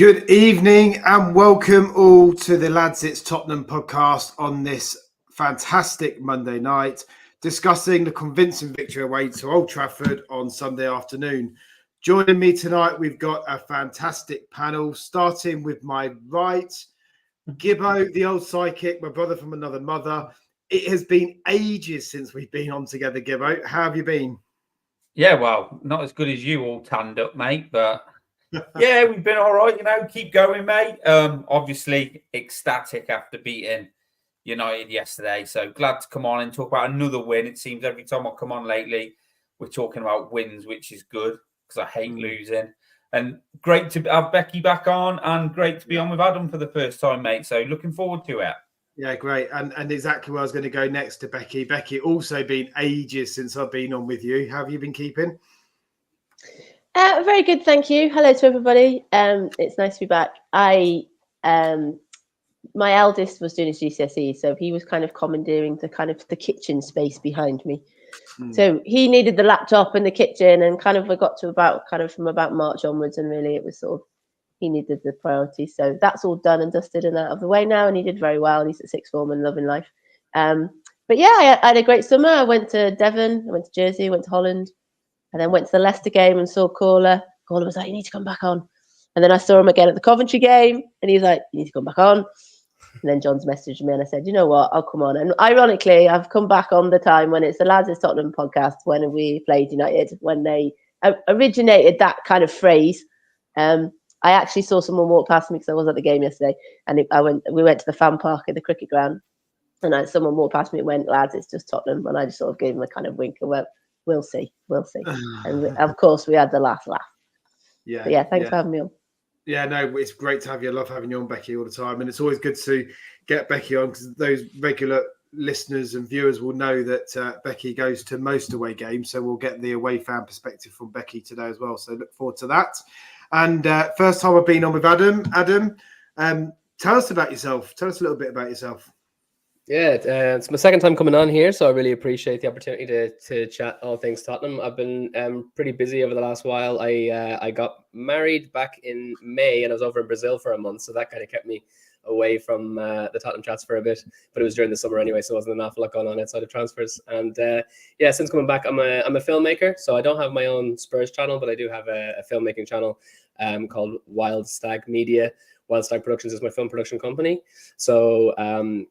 Good evening and welcome all to the Lads It's Tottenham podcast on this fantastic Monday night, discussing the convincing victory away to Old Trafford on Sunday afternoon. Joining me tonight, we've got a fantastic panel, starting with my right, Gibbo, the old psychic, my brother from another mother. It has been ages since we've been on together, Gibbo. How have you been? Yeah, well, not as good as you all tanned up, mate, but yeah, we've been all right, keep going, mate. Obviously ecstatic after beating United yesterday. So glad to come on and talk about another win. It seems every time I come on lately, we're talking about wins, which is good because I hate losing. And great to have Becky back on and great to be on with Adam for the first time, mate. So looking forward to it. Yeah, great. And exactly where I was going to go next to Becky. Becky, also been ages since I've been on with you. How have you been keeping? Very good, thank you. Hello to everybody. It's nice to be back. My eldest was doing his GCSE, so he was kind of commandeering the kitchen space behind me. So he needed the laptop in the kitchen, and I got to from about March onwards, and really it was sort of he needed the priority. So that's all done and dusted and out of the way now, and he did very well. He's at sixth form and loving life. But yeah, I had a great summer. I went to Devon, I went to Jersey, I went to Holland. And then went to the Leicester game and saw Caller. Caller was like, "You need to come back on." And then I saw him again at the Coventry game, and he was like, "You need to come back on." And then John's messaged me, and I said, "You know what? I'll come on." And ironically, I've come back on the time when it's the Lads It's Tottenham podcast when we played United, when they originated that kind of phrase. I actually saw someone walk past me because I was at the game yesterday, and we went to the fan park at the cricket ground, and someone walked past me and went, "Lads, it's just Tottenham," and I just sort of gave him a kind of wink and went, We'll see. And of course, we had the last laugh. Yeah. But yeah, thanks for having me on. Yeah, no, it's great to have you. I love having you on, Becky, all the time. And it's always good to get Becky on because those regular listeners and viewers will know that Becky goes to most away games. So we'll get the away fan perspective from Becky today as well. So look forward to that. And first time I've been on with Adam. Adam, tell us about yourself. Tell us a little bit about yourself. Yeah, it's my second time coming on here, so I really appreciate the opportunity to chat all things Tottenham. I've been pretty busy over the last while. I got married back in May, and I was over in Brazil for a month, so that kind of kept me away from the Tottenham chats for a bit. But it was during the summer anyway, so there wasn't an awful lot going on outside of transfers. And since coming back, I'm a filmmaker, so I don't have my own Spurs channel, but I do have a filmmaking channel called Wild Stag Media. Wild Stag Productions is my film production company. So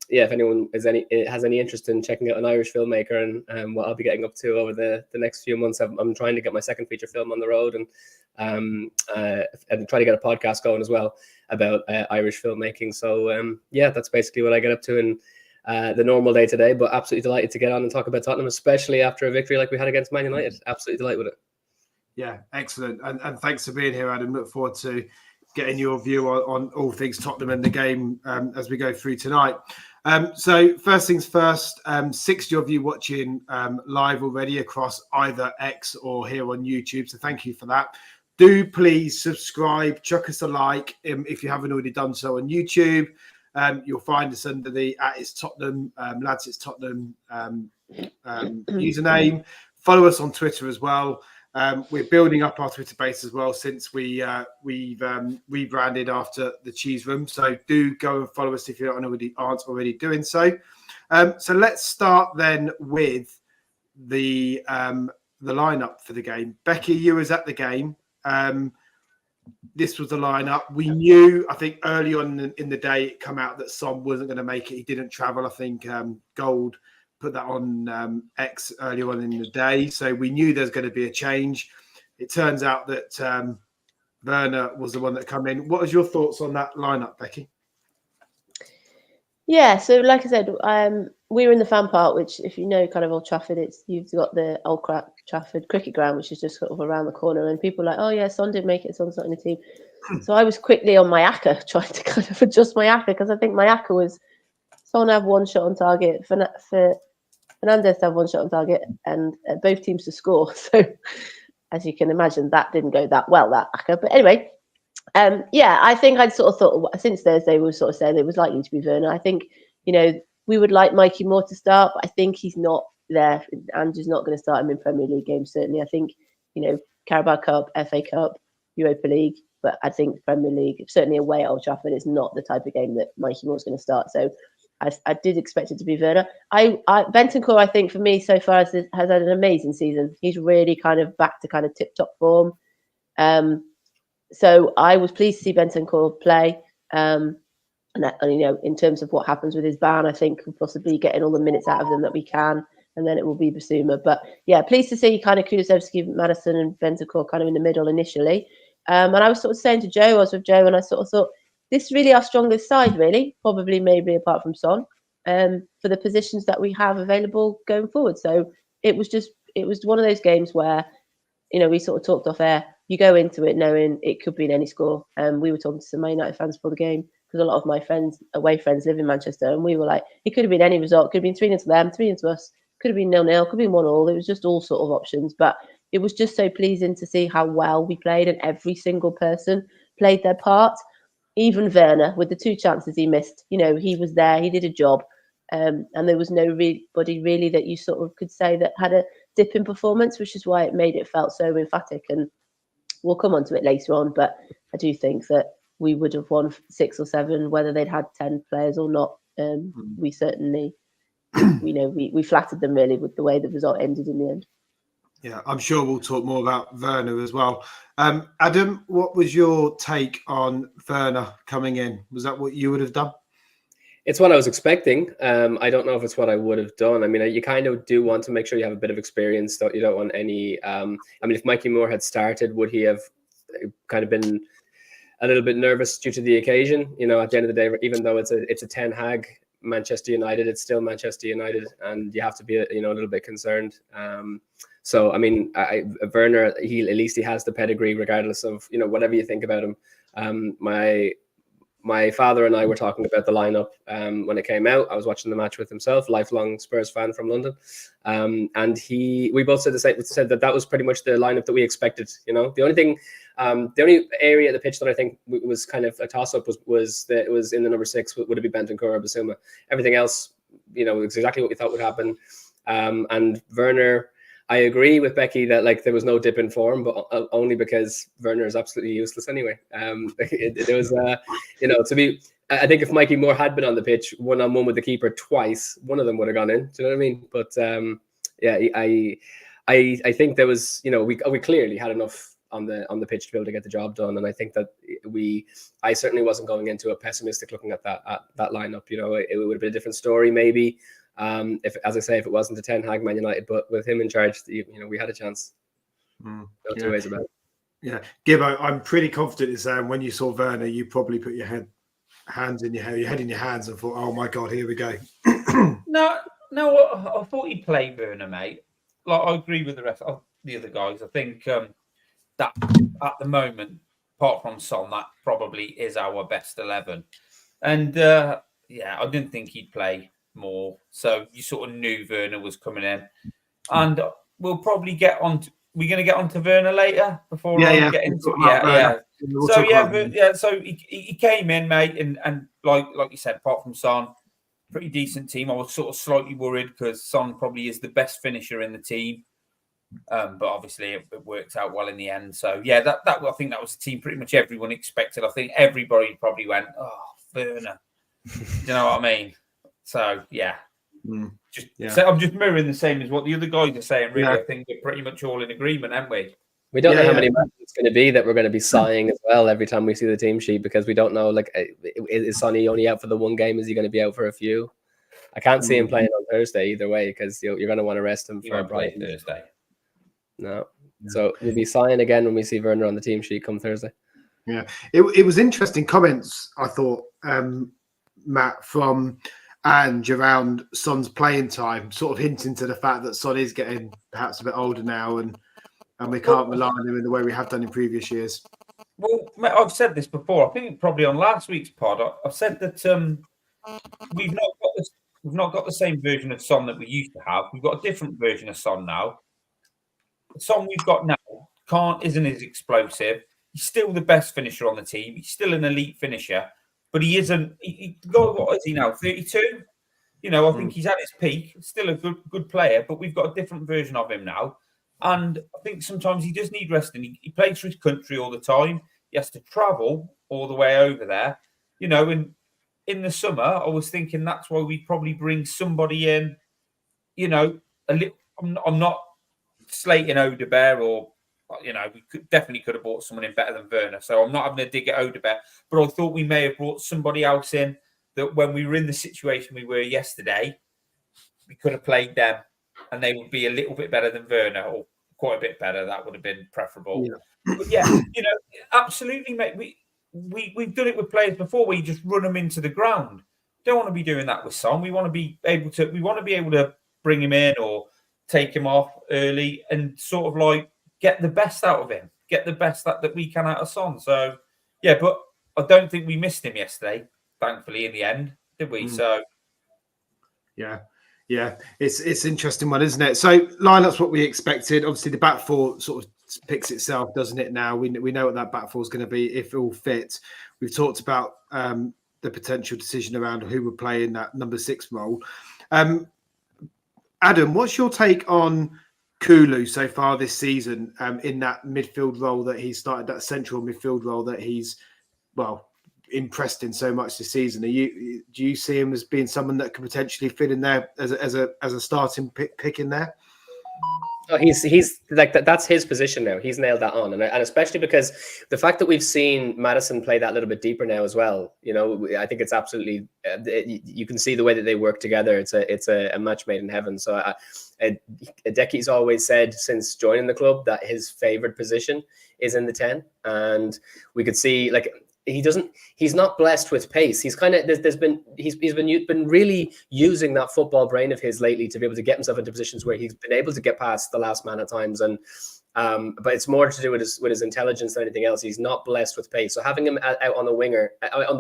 if anyone has any interest in checking out an Irish filmmaker and what I'll be getting up to over the next few months, I'm trying to get my second feature film on the road and try to get a podcast going as well about Irish filmmaking. So that's basically what I get up to in the normal day today, but absolutely delighted to get on and talk about Tottenham, especially after a victory like we had against Man United. Absolutely delighted with it. Yeah, excellent. And thanks for being here, Adam. Look forward to getting your view on all things Tottenham and the game as we go through tonight. So first things first, 60 of you watching live already across either X or here on YouTube. So thank you for that. Do please subscribe, chuck us a like if you haven't already done so on YouTube. You'll find us under the @It's Tottenham, Lads It's Tottenham username. Follow us on Twitter as well. We're building up our Twitter base as well since we've rebranded after the Cheese Room. So do go and follow us if you aren't already doing so. So let's start then with the lineup for the game. Becky, you was at the game. This was the lineup. We knew, I think, early on in the day it come out that Son wasn't going to make it. He didn't travel. I think Gold put that on X earlier on in the day. So we knew there's going to be a change. It turns out that Werner was the one that come in. What was your thoughts on that lineup, Becky? Yeah, so like I said, we were in the fan park, which if you know kind of Old Trafford, you've got the Old Trafford cricket ground, which is just sort of around the corner. And people are like, "Oh yeah, Son didn't make it, Son's not in the team." So I was quickly on my ACCA, trying to kind of adjust my ACCA, because I think my ACCA was Son have one shot on target, for Fernandes to have one shot on target, and both teams to score. So as you can imagine, that didn't go that well, that ACCA. But anyway, I think I'd sort of thought since Thursday we were sort of saying it was likely to be Werner. I think, we would like Mikey Moore to start, but I think he's not there. Andrew's not going to start him in Premier League games, certainly. I think, Carabao Cup, FA Cup, Europa League, But I think Premier League, certainly away at Old Trafford, is not the type of game that Mikey Moore's going to start. So I did expect it to be Werner. Bentancur, I think, for me, so far has had an amazing season. He's really kind of back to kind of tip-top form. So I was pleased to see Bentancur play. And that, in terms of what happens with his ban, I think we'll possibly getting all the minutes out of them that we can, and then it will be Basuma. But yeah, pleased to see kind of Kulusevski, Maddison, and Bentancur kind of in the middle initially. And I was sort of saying to Joe, I was with Joe, and I sort of thought, this is really our strongest side, really, probably maybe apart from Son, for the positions that we have available going forward. So it was one of those games where, we sort of talked off air. You go into it knowing it could be in any score. We were talking to some Man United fans before the game, because a lot of my away friends live in Manchester, and we were like, it could have been any result. Could have been 3-0 to them, 3-0 to us. Could have been 0-0. Could have been 1-1. It was just all sort of options. But it was just so pleasing to see how well we played, and every single person played their part. Even Werner, with the 2 chances he missed, he was there, he did a job. And there was nobody really that you sort of could say that had a dip in performance, which is why it made it felt so emphatic. And we'll come on to it later on, but I do think that we would have won 6 or 7, whether they'd had 10 players or not. We certainly, we flattered them really with the way the result ended in the end. Yeah, I'm sure we'll talk more about Werner as well. Adam, what was your take on Werner coming in? Was that what you would have done? It's what I was expecting. I don't know if it's what I would have done. I mean, you kind of do want to make sure you have a bit of experience. You don't want any. If Mikey Moore had started, would he have kind of been a little bit nervous due to the occasion? At the end of the day, even though it's a Ten Hag Manchester United, it's still Manchester United, and you have to be a little bit concerned. So Werner, at least he has the pedigree, regardless of whatever you think about him. My father and I were talking about the lineup when it came out. I was watching the match with himself, lifelong Spurs fan from London, and we both said that was pretty much the lineup that we expected. The only area of the pitch that I think was kind of a toss-up was that it was in the number 6. Would it be Bentancur or Basuma? Everything else, it's exactly what we thought would happen. And Werner, I agree with Becky that there was no dip in form, but only because Werner is absolutely useless anyway. There was, to be. I think if Mikey Moore had been on the pitch 1-on-1 with the keeper twice, one of them would have gone in. Do you know what I mean? But I think there was, we clearly had enough on the pitch to be able to get the job done, and I think that I certainly wasn't going into a pessimistic looking at that lineup. It would have been a different story maybe. If it wasn't a Ten Hag Man United, but with him in charge, we had a chance. No two ways about it. Yeah, Gibbo, I'm pretty confident in saying when you saw Werner, you probably put your head in your hands and thought, "Oh my God, here we go." No, I thought he'd play Werner, mate. I agree with the rest of the other guys. I think that at the moment, apart from Son, that probably is our best 11. And I didn't think he'd play more. So you sort of knew Werner was coming in, and we'll probably get on. We're going to get on to Werner later before we get into So he came in, mate, and like you said, apart from Son, pretty decent team. I was sort of slightly worried because Son probably is the best finisher in the team, but obviously it worked out well in the end. So that I think that was the team pretty much everyone expected. I think everybody probably went, "Oh, Werner," do you know what I mean? So So I'm just mirroring the same as what the other guys are saying. Really, I think we're pretty much all in agreement, aren't we? We don't know how many matches it's going to be that we're going to be sighing as well every time we see the team sheet, because we don't know. Is Sonny only out for the one game? Is he going to be out for a few? I can't see him playing on Thursday either way, because you're going to want to rest him for Brighton Thursday. No, so we'll be sighing again when we see Werner on the team sheet come Thursday. Yeah, it was interesting comments, I thought, Matt, from Ange around Son's playing time, sort of hinting to the fact that Son is getting perhaps a bit older now, and we can't rely on him in the way we have done in previous years. Well, mate, I've said this before. I think probably on last week's pod, I've said that we've not got the same version of Son that we used to have. We've got a different version of Son now. The Son we've got now isn't as explosive. He's still the best finisher on the team. He's still an elite finisher. But he isn't. What is he now? 32. I think he's at his peak. Still a good player, but we've got a different version of him now. And I think sometimes he does need resting. He plays for his country all the time. he has to travel all the way over there. You know, and in the summer, I was thinking that's why we probably bring somebody in, you know, a little. I'm not slating Odebear, or, you know, we definitely could have brought someone in better than Werner. So I'm not having a dig at Odebear, but I thought we may have brought somebody else in that when we were in the situation we were yesterday, we could have played them and they would be a little bit better than Werner, or quite a bit better. That would have been preferable. Yeah. But yeah, you know, absolutely, mate. We've done it with players before where you just run them into the ground. Don't want to be doing that with Son. We want to be able to bring him in or take him off early and sort of like get the best out of him, get the best that we can out of Son. So yeah, but I don't think we missed him yesterday, thankfully, in the end, did we? So yeah, it's interesting one, isn't it? So lineup's what we expected. Obviously, the back four sort of picks itself, doesn't it? Now we know what that back four is going to be if all fit. We've talked about the potential decision around who would play in that number 6 role. Adam, what's your take on Kulu so far this season in that midfield role that he started, that central midfield role that he's, well, impressed in so much this season? Do you see him as being someone that could potentially fit in there as a starting pick in there? Oh, he's like that's his position now. He's nailed that on, and especially because the fact that we've seen Maddison play that little bit deeper now as well. You know, I think it's absolutely. You can see the way that they work together. It's a match made in heaven. So, Hideki's always said since joining the club that his favorite position is in the 10, and we could see like. He's not blessed with pace. He's kind of he's been really using that football brain of his lately to be able to get himself into positions where he's been able to get past the last man at times. And but it's more to do with his intelligence than anything else. He's not blessed with pace. So having him out on the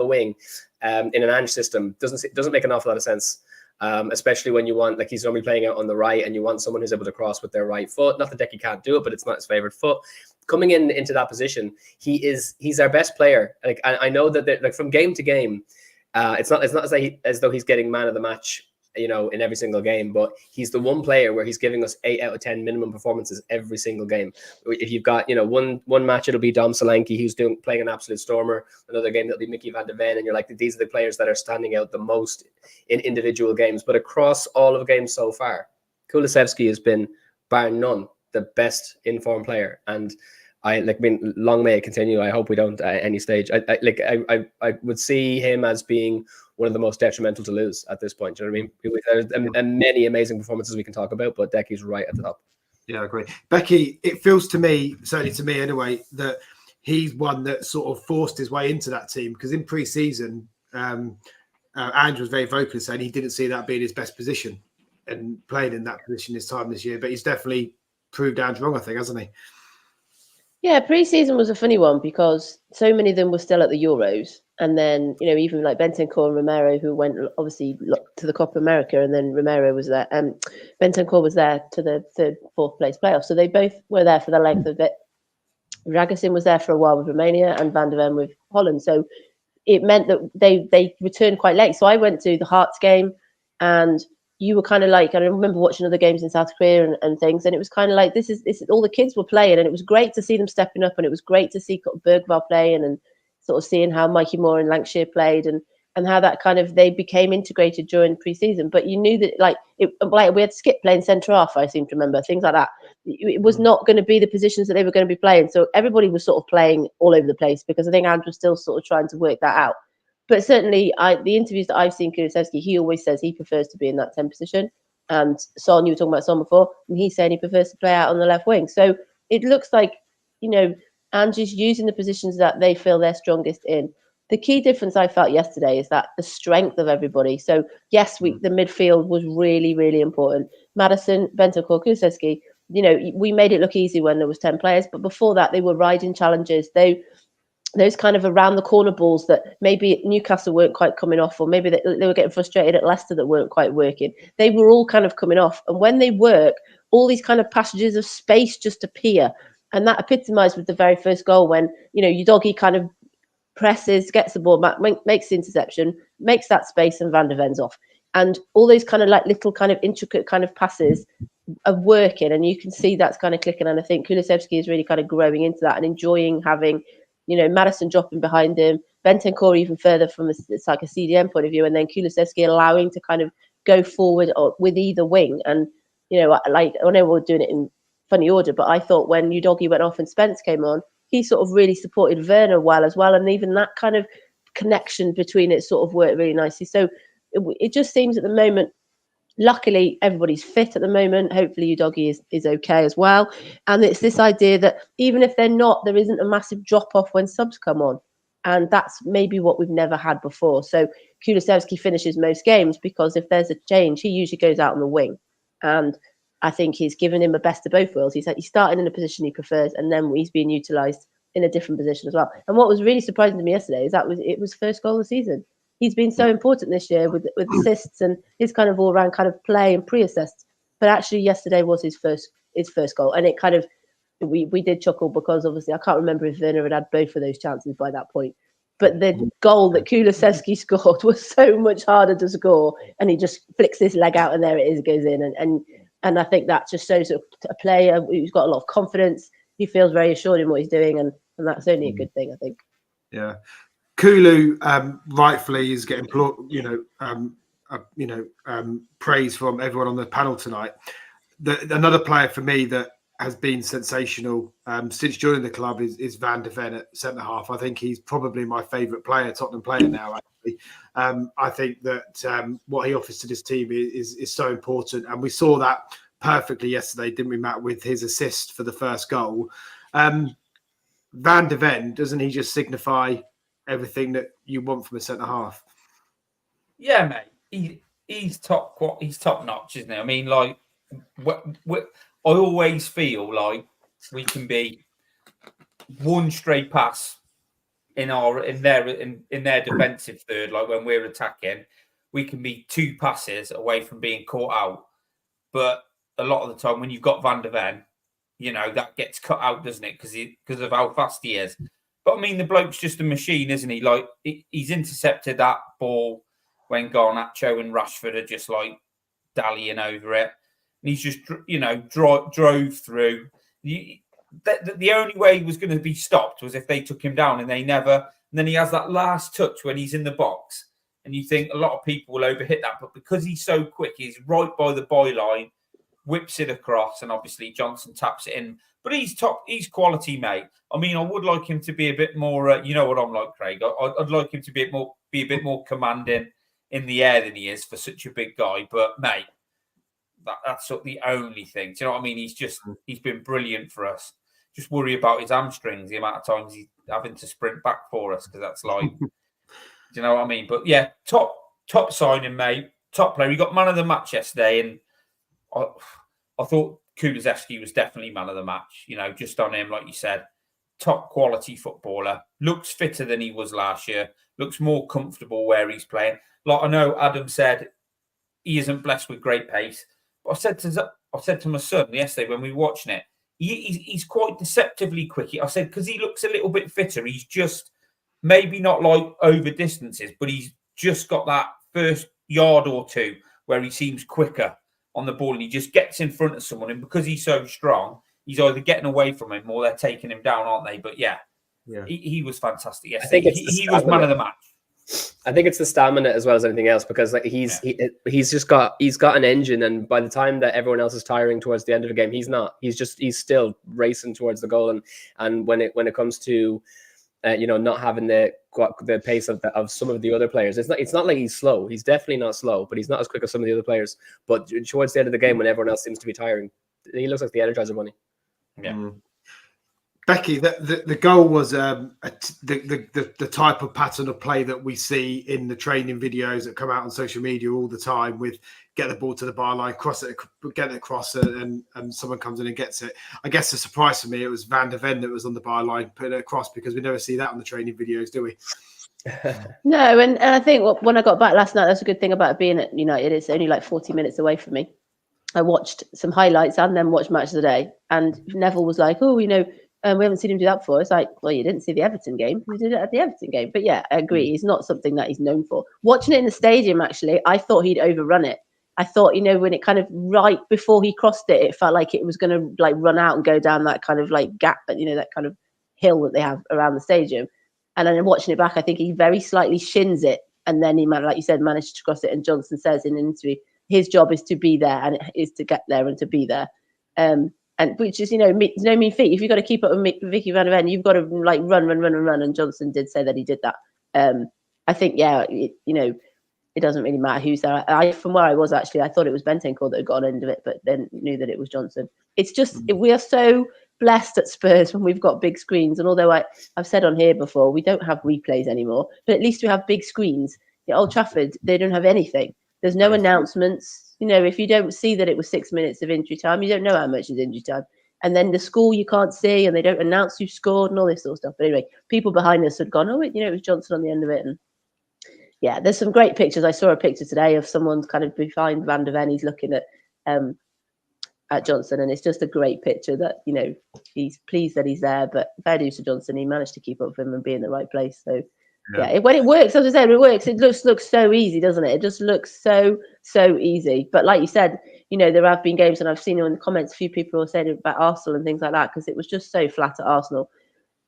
wing in an Ange system doesn't make an awful lot of sense. Especially when you want, like, he's normally playing out on the right and you want someone who's able to cross with their right foot. Not that Decky can't do it, but it's not his favorite foot. Coming into that position, he's our best player. Like, I know that like from game to game, it's not as though he's getting man of the match, you know, in every single game, but he's the one player where he's giving us 8 out of 10 minimum performances every single game. If you've got, you know, one match, it'll be Dom Solanke, who's playing an absolute stormer. Another game, that'll be Mickey van de Ven, and you're like, these are the players that are standing out the most in individual games. But across all of the games so far, Kulusevski has been, bar none, the best informed player. And long may it continue. I hope we don't at any stage. I would see him as being one of the most detrimental to lose at this point. Do you know what I mean? There's many amazing performances we can talk about, but Decky's right at the top. Yeah, I agree. Becky, it feels to me, certainly to me anyway, that he's one that sort of forced his way into that team, because in pre-season, Ange was very vocal saying he didn't see that being his best position and playing in that position this time this year, but he's definitely proved Ange wrong, I think, hasn't he? Yeah, pre-season was a funny one because so many of them were still at the Euros. And then, you know, even like Bentancur and Romero, who went obviously to the Copa America, and then Romero was there. Bentancur was there to the 3rd, 4th place playoff. So they both were there for the length of it. Ragusin was there for a while with Romania and Van der Ven with Holland. So it meant that they returned quite late. So I went to the Hearts game, and you were kind of like, I remember watching other games in South Korea and things, and it was kind of like, this is all the kids were playing, and it was great to see them stepping up, and it was great to see Bergvall playing, and sort of seeing how Mikey Moore and Lancashire played, and how that kind of, they became integrated during pre-season. But you knew that like we had Skip playing centre half, I seem to remember, things like that. It was not going to be the positions that they were going to be playing. So everybody was sort of playing all over the place, because I think Ange was still sort of trying to work that out. But certainly, the interviews that I've seen Kulusevski, he always says he prefers to be in that 10 position. And Son, you were talking about Son before, and he's saying he prefers to play out on the left wing. So it looks like, you know, Ange is using the positions that they feel they're strongest in. The key difference I felt yesterday is that the strength of everybody. So yes, the midfield was really, really important. Maddison, Bentancur, Kulusevski, you know, we made it look easy when there was 10 players, but before that, they were riding challenges. Those kind of around the corner balls that maybe Newcastle weren't quite coming off, or maybe they were getting frustrated at Leicester that weren't quite working. They were all kind of coming off. And when they work, all these kind of passages of space just appear. And that epitomised with the very first goal when, you know, Udogie kind of presses, gets the ball back, makes the interception, makes that space, and Van der Ven's off. And all those kind of like little kind of intricate kind of passes are working, and you can see that's kind of clicking. And I think Kulusevski is really kind of growing into that and enjoying having, Maddison dropping behind him, Bentancur even further from it's like a CDM point of view, and then Kulusevski allowing to kind of go forward with either wing. And, I know we're doing it in funny order, but I thought when Udogie went off and Spence came on, he sort of really supported Werner well as well. And even that kind of connection between it sort of worked really nicely. So it just seems at the moment, luckily everybody's fit at the moment. Hopefully Udogie is okay as well. And it's this idea that even if they're not, there isn't a massive drop off when subs come on. And that's maybe what we've never had before. So Kulusevski finishes most games because if there's a change, he usually goes out on the wing. And I think he's given him a best of both worlds. He's starting in a position he prefers, and then he's being utilised in a different position as well. And what was really surprising to me yesterday is it was first goal of the season. He's been so important this year with assists and his kind of all-round kind of play and pre-assists. But actually yesterday was his first goal. And it kind of, we did chuckle because obviously I can't remember if Werner had both of those chances by that point. But the goal that Kulusevski scored was so much harder to score, and he just flicks his leg out and there it is, it goes in. And I think that just shows a player who's got a lot of confidence. He feels very assured in what he's doing, and that's only a good thing, I think. Yeah, Kulu rightfully is getting praise from everyone on the panel tonight. Another player for me that has been sensational since joining the club is Van de Ven at centre half. I think he's probably my favourite player, Tottenham player now. Actually, I think that what he offers to this team is so important, and we saw that perfectly yesterday, didn't we, Matt, with his assist for the first goal. Van de Ven, doesn't he just signify everything that you want from a centre half? Yeah, mate. He's top notch, isn't he? I mean, like, I always feel like we can be one stray pass in their defensive third, like when we're attacking, we can be two passes away from being caught out. But a lot of the time, when you've got Van de Ven, that gets cut out, doesn't it? Because of how fast he is. But I mean, the bloke's just a machine, isn't he? Like, he's intercepted that ball when Garnacho and Rashford are just like dallying over it. And he's just, drove through. The only way he was going to be stopped was if they took him down, and they never. And then he has that last touch when he's in the box. And you think a lot of people will overhit that. But because he's so quick, he's right by the byline, whips it across, and obviously Johnson taps it in. But he's quality, mate. I mean, I would like him to be a bit more, you know what I'm like, Craig. I'd like him to be a bit more commanding in the air than he is for such a big guy. But, mate, that's sort of the only thing. Do you know what I mean? He's been brilliant for us. Just worry about his hamstrings, the amount of times he's having to sprint back for us, because that's like, do you know what I mean? But yeah, top signing, mate. Top player. He got man of the match yesterday, and I thought Kulusevski was definitely man of the match. Just on him, like you said, top quality footballer. Looks fitter than he was last year. Looks more comfortable where he's playing. Like I know Adam said, he isn't blessed with great pace. But I said to my son yesterday when we were watching it, he's quite deceptively quick. I said, because he looks a little bit fitter. He's just maybe not like over distances, but he's just got that first yard or two where he seems quicker on the ball, and he just gets in front of someone. And because he's so strong, he's either getting away from him or they're taking him down, aren't they? But yeah. He was fantastic yesterday. I think he was man of the match. I think it's the stamina as well as anything else, because like he's got an engine, and by the time that everyone else is tiring towards the end of the game, he's not. He's still racing towards the goal, and when it comes to not having the pace of some of the other players, it's not like he's slow. He's definitely not slow, but he's not as quick as some of the other players. But towards the end of the game, when everyone else seems to be tiring, he looks like the Energizer Bunny. Yeah. Becky, the goal was the type of pattern of play that we see in the training videos that come out on social media all the time, with get the ball to the byline, cross it, get it across, and someone comes in and gets it. I guess the surprise for me, it was Van de Ven that was on the byline putting it across, because we never see that on the training videos, do we? No, and I think when I got back last night, that's a good thing about being at United. It's only like 40 minutes away from me. I watched some highlights and then watched Match of the Day, and Neville was like, "Oh, we haven't seen him do that before." It's like, well, you didn't see the Everton game. We did it at the Everton game. But yeah, I agree. It's not something that he's known for. Watching it in the stadium, actually, I thought he'd overrun it. I thought, when it kind of right before he crossed it, it felt like it was going to like run out and go down that kind of like gap, that kind of hill that they have around the stadium. And then watching it back, I think he very slightly shins it. And then he, like you said, managed to cross it. And Johnson says in an interview, his job is to be there, and it is to get there and to be there. And which is, it's no mean feat. If you've got to keep up with Vicky van der Ven, you've got to like run. And Johnson did say that he did that. I think, it doesn't really matter who's there. From where I was, actually, I thought it was Bentancur that had got on end of it, but then knew that it was Johnson. It's just, we are so blessed at Spurs when we've got big screens. And although I've said on here before, we don't have replays anymore, but at least we have big screens. At Old Trafford, they don't have anything. There's no announcements. If you don't see that it was 6 minutes of injury time, you don't know how much is injury time. And then the score you can't see, and they don't announce who scored and all this sort of stuff. But anyway, people behind us had gone, it was Johnson on the end of it. And yeah, there's some great pictures. I saw a picture today of someone kind of behind Van der Ven. He's looking at Johnson, and it's just a great picture that, he's pleased that he's there. But fair dues to Johnson, he managed to keep up with him and be in the right place. So yeah, when it works, as I said, it works. It looks so easy, doesn't it? It just looks so easy. But like you said, there have been games, and I've seen in the comments a few people are saying about Arsenal and things like that, because it was just so flat at Arsenal.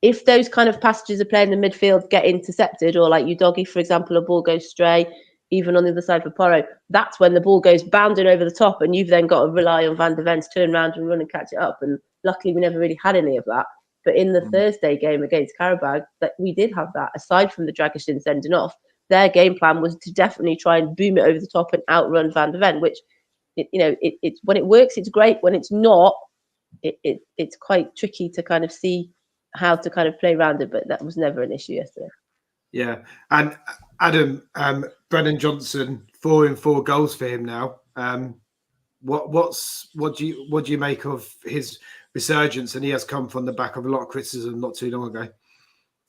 If those kind of passages of play in the midfield get intercepted, or like Udogie, for example, a ball goes stray, even on the other side for Porro, that's when the ball goes bounding over the top, and you've then got to rely on Van der Ven to turn around and run and catch it up. And luckily, we never really had any of that. But in the Thursday game against Karabag, that we did have that. Aside from the Dragic sending off, their game plan was to definitely try and boom it over the top and outrun Van der Ven, which, it's when it works, it's great. When it's not, it's quite tricky to kind of see how to kind of play around it. But that was never an issue yesterday. Yeah, and Adam, Brennan Johnson, 4 in 4 goals for him now. What do you make of his resurgence? And he has come from the back of a lot of criticism not too long ago.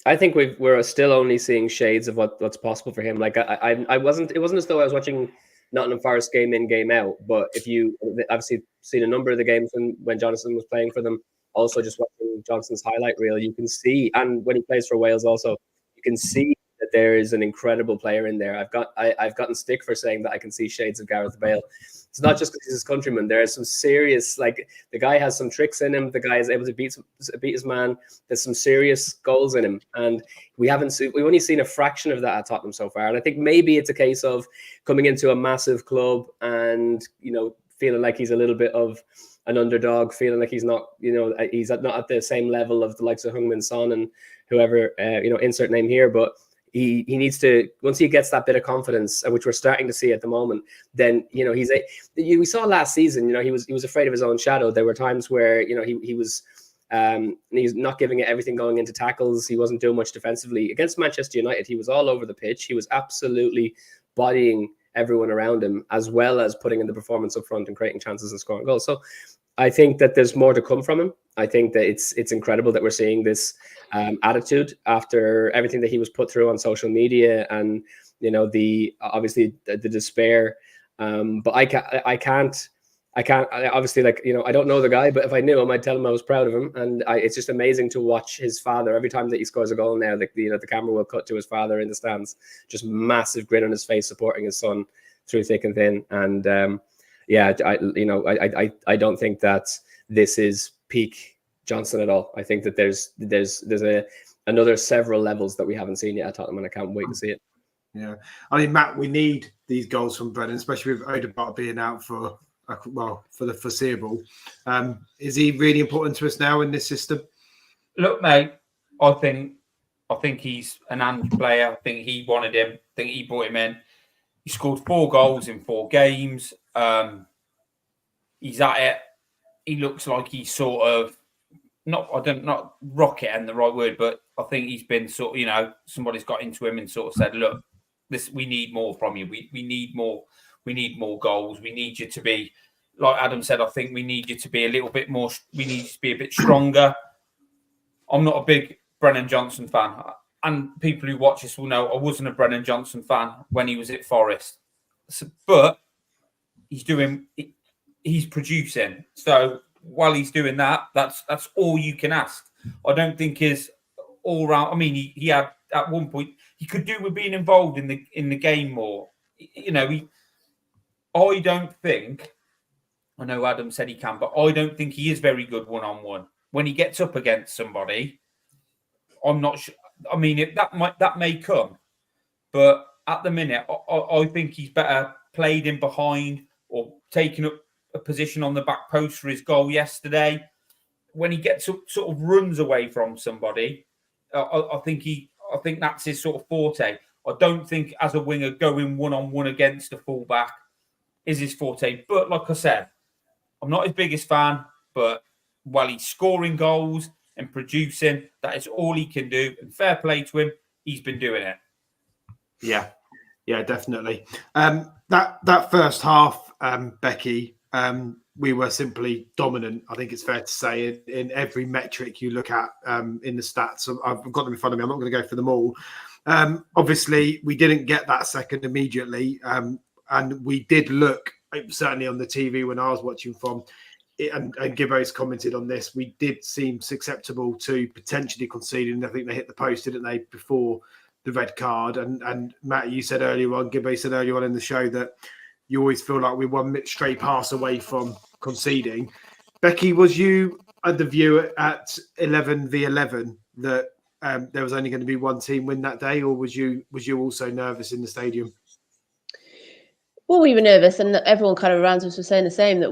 I think we're still only seeing shades of what's possible for him. Like I wasn't. It wasn't as though I was watching Nottingham Forest game in, game out. But if you obviously seen a number of the games when Jonathan was playing for them, also just watching Johnson's highlight reel, you can see, and when he plays for Wales also, you can see that there is an incredible player in there. I've gotten stick for saying that I can see shades of Gareth Bale. It's not just because he's his countryman. There is some serious, like, the guy has some tricks in him. The guy is able to beat his man. There's some serious goals in him, and we've only seen a fraction of that at Tottenham so far. And I think maybe it's a case of coming into a massive club and feeling like he's a little bit of an underdog, feeling like he's not not at the same level of the likes of Heung-min Son and whoever, insert name here, but he needs to, once he gets that bit of confidence, which we're starting to see at the moment, then we saw last season, he was afraid of his own shadow. There were times where he's not giving it everything going into tackles. He wasn't doing much defensively. Against Manchester United, he was all over the pitch. He was absolutely bodying everyone around him, as well as putting in the performance up front and creating chances and scoring goals. So I think that there's more to come from him. I think that it's incredible that we're seeing this attitude after everything that he was put through on social media, and the despair. But I can't obviously, I don't know the guy, but if I knew him, I'd tell him I was proud of him. And it's just amazing to watch his father every time that he scores a goal. Now the camera will cut to his father in the stands, just massive grin on his face, supporting his son through thick and thin. And I don't think that this is peak Johnson at all. I think that there's another several levels that we haven't seen yet at Tottenham, and I can't wait to see it. Yeah, I mean, Matt, we need these goals from Brennan, especially with Odegaard being out for the foreseeable. Is he really important to us now in this system? Look, mate, I think he's an Ange player. I think he wanted him. I think he brought him in. He scored 4 goals in 4 games. He's at it. He looks like he's sort of not rocket and the right word, but I think he's been sort of, somebody's got into him and sort of said, look, we need more from you. We need more. We need more goals. We need you to be, like Adam said, I think we need you to be a little bit more. We need you to be a bit stronger. I'm not a big Brennan Johnson fan. And people who watch this will know I wasn't a Brennan Johnson fan when he was at Forest. But he's producing. So while he's doing that, that's all you can ask. I don't think his all round. I mean, he had at one point he could do with being involved in the game more. I don't think. I know Adam said he can, but I don't think he is very good one-on-one. When he gets up against somebody, I'm not sure. I mean, that may come, but at the minute, I think he's better played in behind or taking up a position on the back post for his goal yesterday. When he gets up, sort of runs away from somebody, I think that's his sort of forte. I don't think as a winger going one-on-one against a fullback is his forte. But like I said, I'm not his biggest fan, but while he's scoring goals and producing, that is all he can do. And fair play to him, he's been doing it. Yeah, definitely. That first half, Becky, we were simply dominant. I think it's fair to say in every metric you look at in the stats. I've got them in front of me. I'm not going to go for them all. Obviously, we didn't get that second immediately, and we did look, certainly on the TV when I was watching from, and Gibbo's commented on this, we did seem susceptible to potentially conceding. I think they hit the post, didn't they, before the red card? And Matt, you said earlier on, Gibbo said earlier on in the show that you always feel like we're one straight pass away from conceding. Becky, was you at the view at 11v11 that there was only going to be one team win that day, or was you also nervous in the stadium? Well, we were nervous, and everyone kind of around us was saying the same. That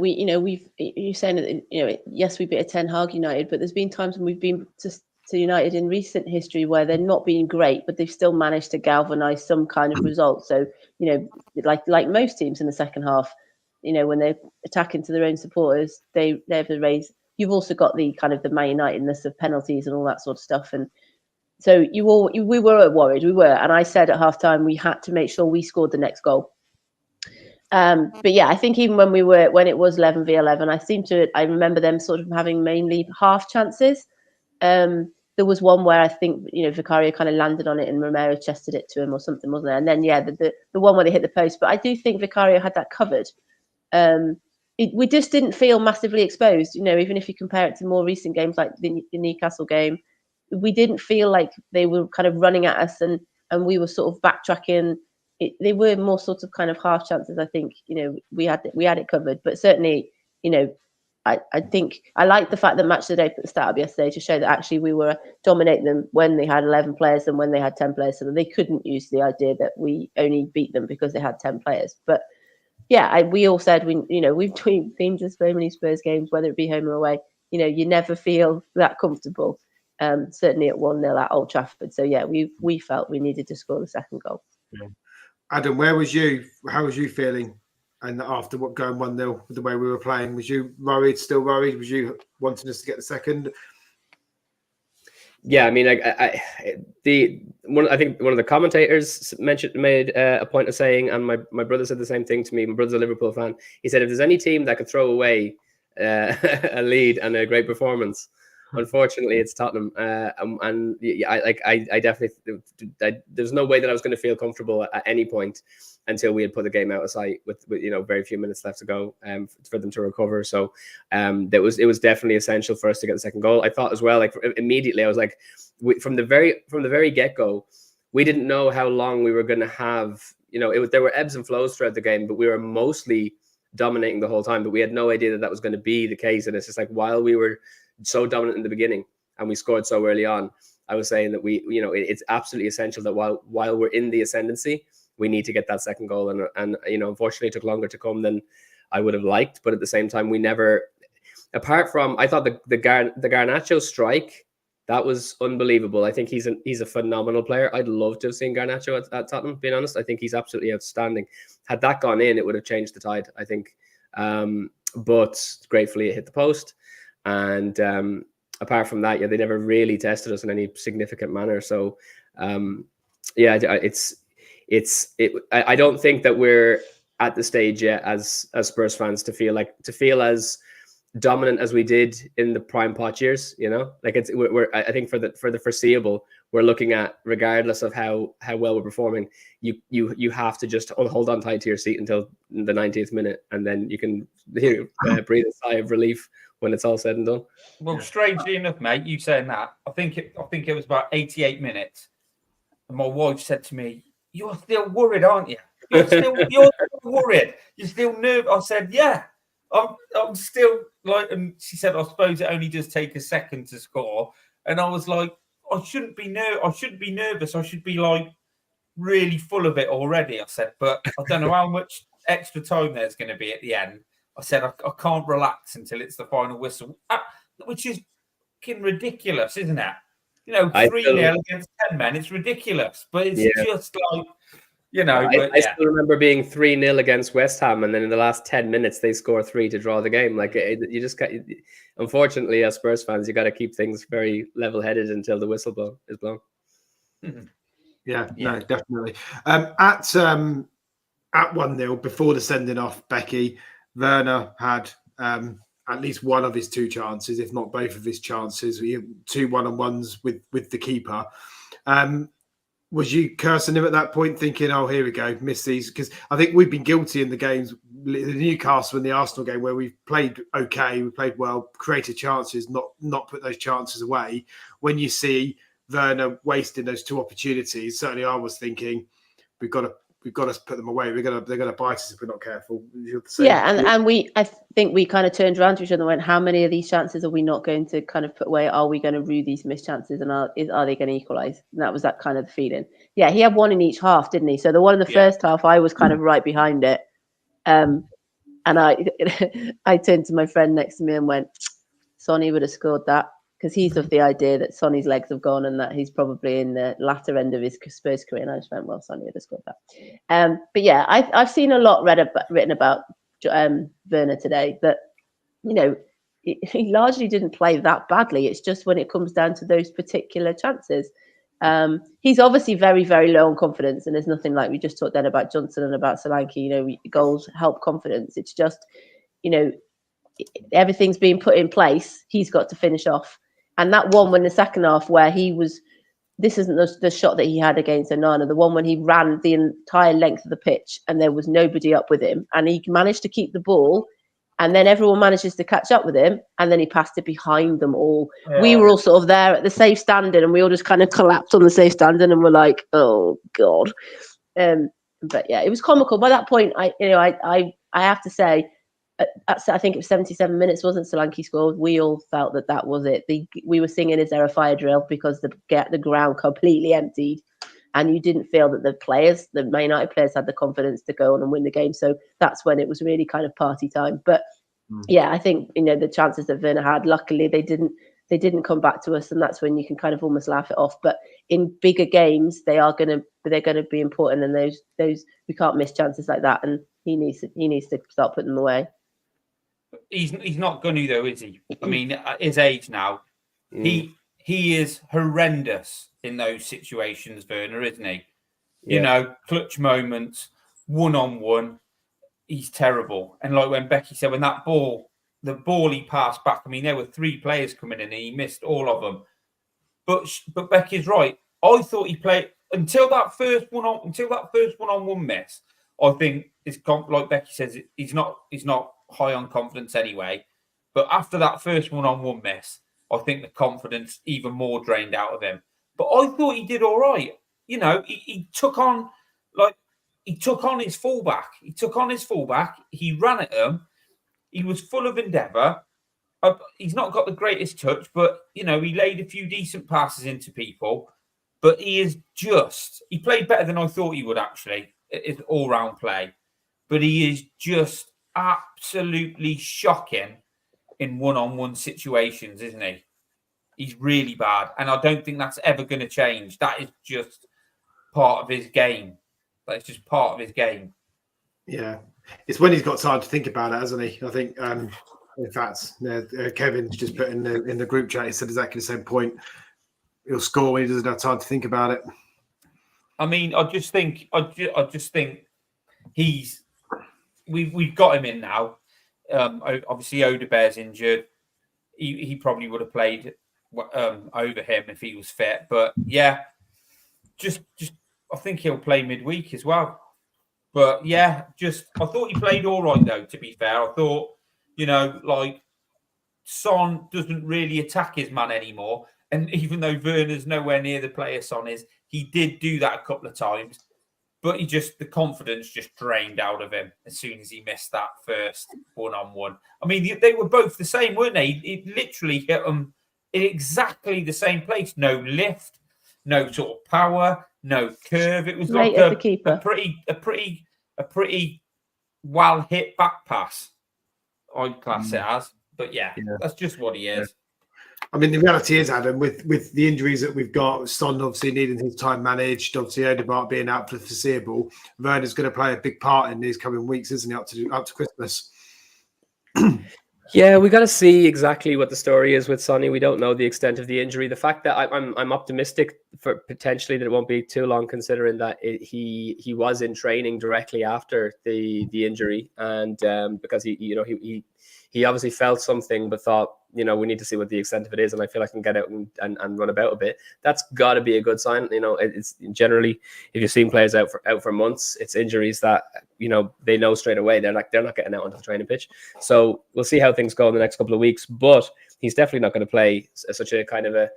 you're saying that yes, we beat a Ten Hag United, but there's been times when we've been to United in recent history where they're not being great, but they've still managed to galvanise some kind of result. So like most teams in the second half, when they're attacking to their own supporters, they have the raise. You've also got the kind of the Man Unitedness of penalties and all that sort of stuff, and so we were worried. We were, and I said at halftime we had to make sure we scored the next goal. But yeah, I think even when it was 11v11, I remember them sort of having mainly half chances. There was one where I think Vicario kind of landed on it and Romero chested it to him or something, wasn't there? And then the one where they hit the post. But I do think Vicario had that covered. We just didn't feel massively exposed. Even if you compare it to more recent games like the Newcastle game, we didn't feel like they were kind of running at us and we were sort of backtracking. They were more sort of kind of half chances. I think we had it covered, but certainly I think I like the fact that Match of the Day put the stat up yesterday to show that actually we were dominating them when they had 11 players and when they had 10 players, so that they couldn't use the idea that we only beat them because they had 10 players. But yeah, we all said we've been to so many Spurs games, whether it be home or away. You never feel that comfortable. Certainly at 1-0 at Old Trafford. So yeah, we felt we needed to score the second goal. Yeah. Adam, where was you? How was you feeling? And after going 1-0 with the way we were playing, was you worried? Still worried? Was you wanting us to get the second? Yeah, I mean, I think one of the commentators made a point of saying, and my brother said the same thing to me. My brother's a Liverpool fan. He said, if there's any team that could throw away a lead and a great performance, unfortunately, it's Tottenham. I definitely, there's no way that I was going to feel comfortable at any point until we had put the game out of sight with very few minutes left to go for them to recover. So it was definitely essential for us to get the second goal. I thought as well, like immediately, I was like, from the very get-go, we didn't know how long we were going to have. There were ebbs and flows throughout the game, but we were mostly dominating the whole time. But we had no idea that was going to be the case. And it's just like, while we were so dominant in the beginning and we scored so early on, I was saying that it's absolutely essential that while we're in the ascendancy, we need to get that second goal. And unfortunately, it took longer to come than I would have liked. But at the same time, we never, apart from, I thought the Garnacho strike, that was unbelievable. I think he's a phenomenal player. I'd love to have seen Garnacho at Tottenham, being honest. I think he's absolutely outstanding. Had that gone in, it would have changed the tide, I think. But gratefully, it hit the post. And apart from that, they never really tested us in any significant manner. So, I don't think that we're at the stage yet as Spurs fans to feel as dominant as we did in the prime Poch years. I think for the foreseeable, we're looking at, regardless of how well we're performing, you have to just hold on tight to your seat until the 90th minute, and then you can breathe a sigh of relief when it's all said and done. Well, strangely enough, mate, you saying that, I think it was about 88 minutes, and my wife said to me, "You're still worried, aren't you? You're still worried. You're still nervous." I said, "Yeah, I'm still like." And she said, "I suppose it only does take a second to score." And I was like, I shouldn't be nervous. I should be like really full of it already. I said, but I don't know how much extra time there's going to be at the end. I said, I can't relax until it's the final whistle, which is fucking ridiculous, isn't it? 3-0 against 10 men. It's ridiculous, but it's just like, I still remember being 3-0 against West Ham, and then in the last 10 minutes they score 3 to draw the game. Like you just got, unfortunately, as Spurs fans, you got to keep things very level-headed until the whistle is blown. Mm-hmm. Yeah, no, definitely. At 1-0 before the sending off, Becky, Werner had at least one of his 2 chances, if not both of his chances. 2 one-on-ones with the keeper. Was you cursing him at that point, thinking, "Oh, here we go, miss these"? Because I think we've been guilty in the games, the Newcastle and the Arsenal game, where we've played okay, we played well, created chances, not put those chances away. When you see Werner wasting those 2 opportunities, certainly I was thinking, we've got to put them away. They're going to bite us if we're not careful. Yeah, and I think we kind of turned around to each other and went, how many of these chances are we not going to kind of put away? Are we going to rue these missed chances, and are they going to equalise? And that was that kind of the feeling. Yeah, he had 1 in each half, didn't he? So the one in the first half, I was kind of right behind it, and I turned to my friend next to me and went, Sonny would have scored that, because he's of the idea that Sonny's legs have gone and that he's probably in the latter end of his Spurs career. And I just went, well, Sonny would have scored that. But yeah, I've seen a lot written about Werner today, that, he largely didn't play that badly. It's just when it comes down to those particular chances. He's obviously very, very low on confidence, and there's nothing like we just talked then about Johnson and about Solanke. Goals help confidence. It's just, everything's being put in place. He's got to finish off. And that one when the second half where this isn't the shot that he had against Onana, the one when he ran the entire length of the pitch and there was nobody up with him, and he managed to keep the ball, and then everyone manages to catch up with him, and then he passed it behind them all. Yeah. We were all sort of there at the safe standing, and we all just kind of collapsed on the safe standing, and we're like, oh God. But yeah, it was comical. By that point, I have to say, I think it was 77 minutes, wasn't Solanke scored? We all felt that was it. We were singing "Is There a Fire Drill?" because the ground completely emptied, and you didn't feel that the Man United players had the confidence to go on and win the game. So that's when it was really kind of party time. But yeah, I think the chances that Werner had, luckily they didn't come back to us, and that's when you can kind of almost laugh it off. But in bigger games, they're going to be important, and those we can't miss chances like that. And he needs to start putting them away. He's not going to, though, is he? I mean, at his age now, he is horrendous in those situations, Werner, isn't he? Yeah. Clutch moments, 1-on-1, he's terrible. And like when Becky said, when the ball he passed back, I mean, there were 3 players coming in and he missed all of them. But Becky's right. I thought he played until that first one-on-one miss. I think it's like Becky says, he's not high on confidence anyway. But after that first one-on-one miss, I think the confidence even more drained out of him. But I thought he did all right. He took on his fullback. He ran at him. He was full of endeavour. He's not got the greatest touch, but he laid a few decent passes into people. But he played better than I thought he would actually. It's all-round play. But he is just absolutely shocking in one-on-one situations, isn't he? He's really bad. And I don't think that's ever going to change. That is just part of his game. That's just part of his game. Yeah. It's when he's got time to think about it, hasn't he? I think, in fact, Kevin's just put in the group chat, he said exactly the same point. He'll score when he doesn't have time to think about it. I mean, I just think we've got him in now. Obviously, Odebear's injured. He probably would have played over him if he was fit. But yeah, just I think he'll play midweek as well. But yeah, I thought he played all right though. To be fair, I thought Son doesn't really attack his man anymore. And even though Werner's nowhere near the player Son is, he did do that a couple of times. But the confidence just drained out of him as soon as he missed that first one-on-one. I mean, they were both the same, weren't they? He literally hit them in exactly the same place. No lift, no sort of power, no curve. It was like a pretty well hit back pass. I'd class it as, but yeah, that's just what he is. I mean, the reality is, Adam, with the injuries that we've got, Son obviously needing his time managed, obviously Odegaard being out for the foreseeable, Werner's going to play a big part in these coming weeks, isn't he, up to Christmas? Yeah, we got to see exactly what the story is with Sonny. We don't know the extent of the injury. The fact that I'm optimistic for potentially that it won't be too long, considering that he was in training directly after the injury, and because he obviously felt something, but thought, we need to see what the extent of it is, and I feel I can get out and run about a bit. That's got to be a good sign. It's generally, if you've seen players out for months, it's injuries that they know straight away. They're not getting out onto the training pitch. So we'll see how things go in the next couple of weeks. But he's definitely not going to play such a kind of a.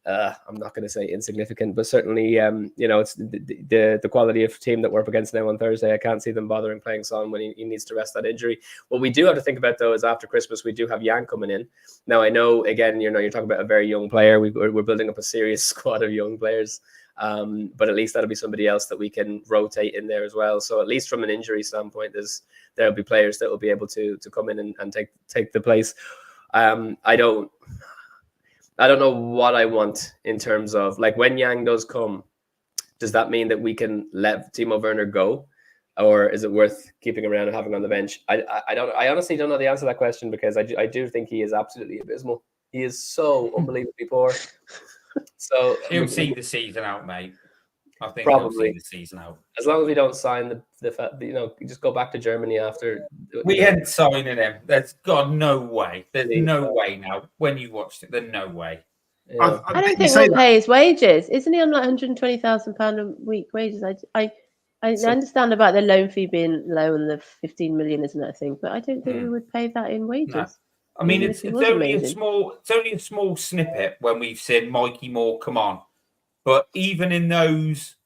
I'm not going to say insignificant, but certainly, it's the quality of team that we're up against now on Thursday. I can't see them bothering playing Son when he needs to rest that injury. What we do have to think about, though, is after Christmas, we do have Jan coming in. Now, I know, again, you're talking about a very young player. We're building up a serious squad of young players, but at least that'll be somebody else that we can rotate in there as well. So at least from an injury standpoint, there'll be players that will be able to come in and take the place. I don't know what I want in terms of, like, when Yang does come, does that mean that we can let Timo Werner go, or is it worth keeping him around and having him on the bench? I honestly don't know the answer to that question, because I do think he is absolutely abysmal. He is so unbelievably poor. So he'll see the season out, mate. I think probably the season out. As long as we don't sign you just go back to Germany after. We ain't signing him. There's no way. There's no way now. When you watched it, there's no way. Yeah. I don't think we'll pay his wages. Isn't he on like £120,000 a week wages? I understand about the loan fee being low and the 15 million isn't that a thing, but I don't think we would pay that in wages. No. I mean, it's only a small snippet when we've seen Mikey Moore come on. But even in those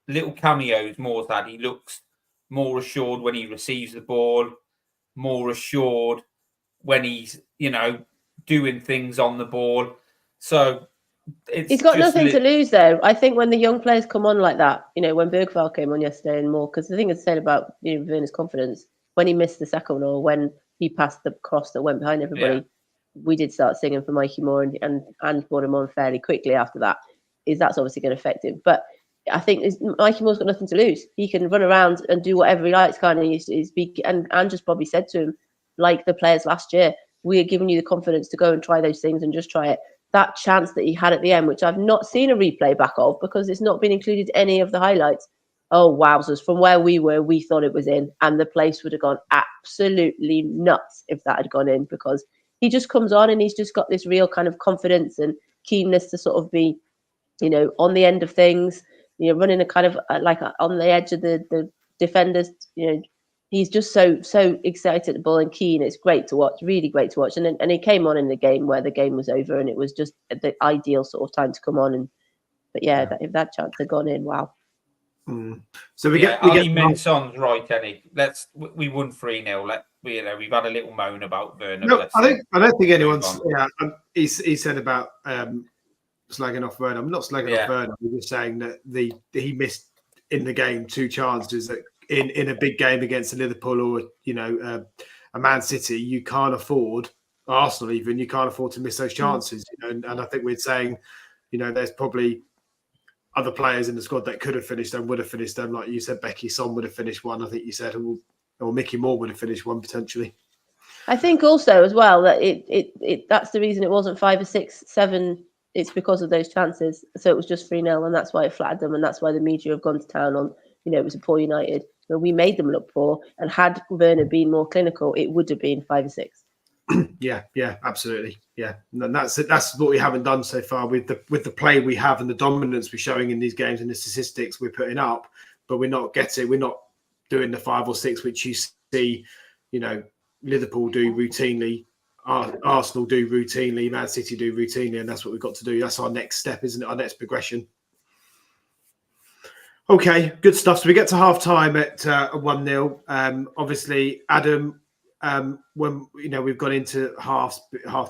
little cameos Moore's had, he looks more assured when he receives the ball, more assured when he's, doing things on the ball. So he's got nothing to lose, though. I think when the young players come on like that, when Bergvall came on yesterday and more, because the thing is said about Werner's confidence, when he missed the second or when he passed the cross that went behind everybody, we did start singing for Mikey Moore and brought him on fairly quickly after that. That's obviously going to affect him. But I think Mikey Moore's got nothing to lose. He can run around and do whatever he likes, kind of. And just probably said to him, like the players last year, we are giving you the confidence to go and try those things and just try it. That chance that he had at the end, which I've not seen a replay back of because it's not been included in any of the highlights. Oh, wowzers. From where we were, we thought it was in. And the place would have gone absolutely nuts if that had gone in, because he just comes on and he's just got this real kind of confidence and keenness to sort of be, on the end of things, running a kind of like on the edge of the defenders. He's just so excited at the ball and keen. It's great to watch, really great to watch. And he came on in the game where the game was over, and it was just the ideal sort of time to come on. If that chance had gone in, wow. So we get Heung-min Son's right, Kenny. We won 3-0. We've had a little moan about Werner. No, I don't think anyone's. Yeah, he said about. Slagging off Werner. I'm not slagging off Werner. I'm just saying that he missed in the game 2 chances that in a big game against a Liverpool or a Man City, you can't afford, Arsenal even, you can't afford to miss those chances. And I think we're saying, there's probably other players in the squad that could have finished them, would have finished them. Like you said, Becky, Son would have finished one. I think you said, or Mickey Moore would have finished one potentially. I think also as well that it that's the reason it wasn't 5 or 6, 7. It's because of those chances. So it was just 3-0, and that's why it flattered them, and that's why the media have gone to town on, it was a poor United. We made them look poor, and had Werner been more clinical, it would have been 5 or 6. Yeah, absolutely. Yeah, and that's what we haven't done so far with the play we have and the dominance we're showing in these games and the statistics we're putting up, but we're not doing the 5 or 6 which you see, Liverpool do routinely. Arsenal do routinely, Man City do routinely, and that's what we've got to do. That's our next step, isn't it? Our next progression. Okay, good stuff. So we get to half time at 1-0. Obviously, Adam, when we've gone into half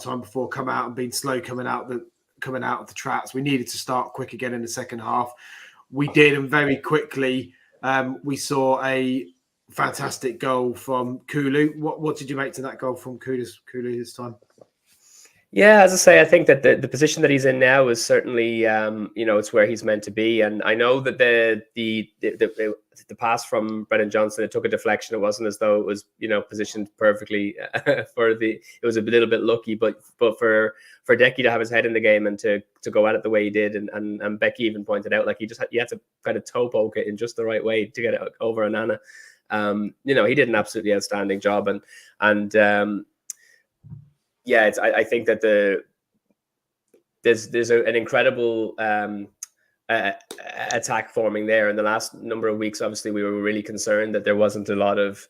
time before, come out and been slow coming out of the traps. We needed to start quick again in the second half. We did, and very quickly we saw a fantastic goal from Kulu. What did you make to that goal from Kulu this time? Yeah, as I say, I think that the position that he's in now is certainly, it's where he's meant to be. And I know that the pass from Brennan Johnson, it took a deflection. It wasn't as though it was, positioned perfectly it was a little bit lucky, but for Decky to have his head in the game and to go at it the way he did, and Becky even pointed out, like, he had to kind of toe poke it in just the right way to get it over Onana. He did an absolutely outstanding job, I think that there's an incredible attack forming there. In the last number of weeks, obviously, we were really concerned that there wasn't a lot of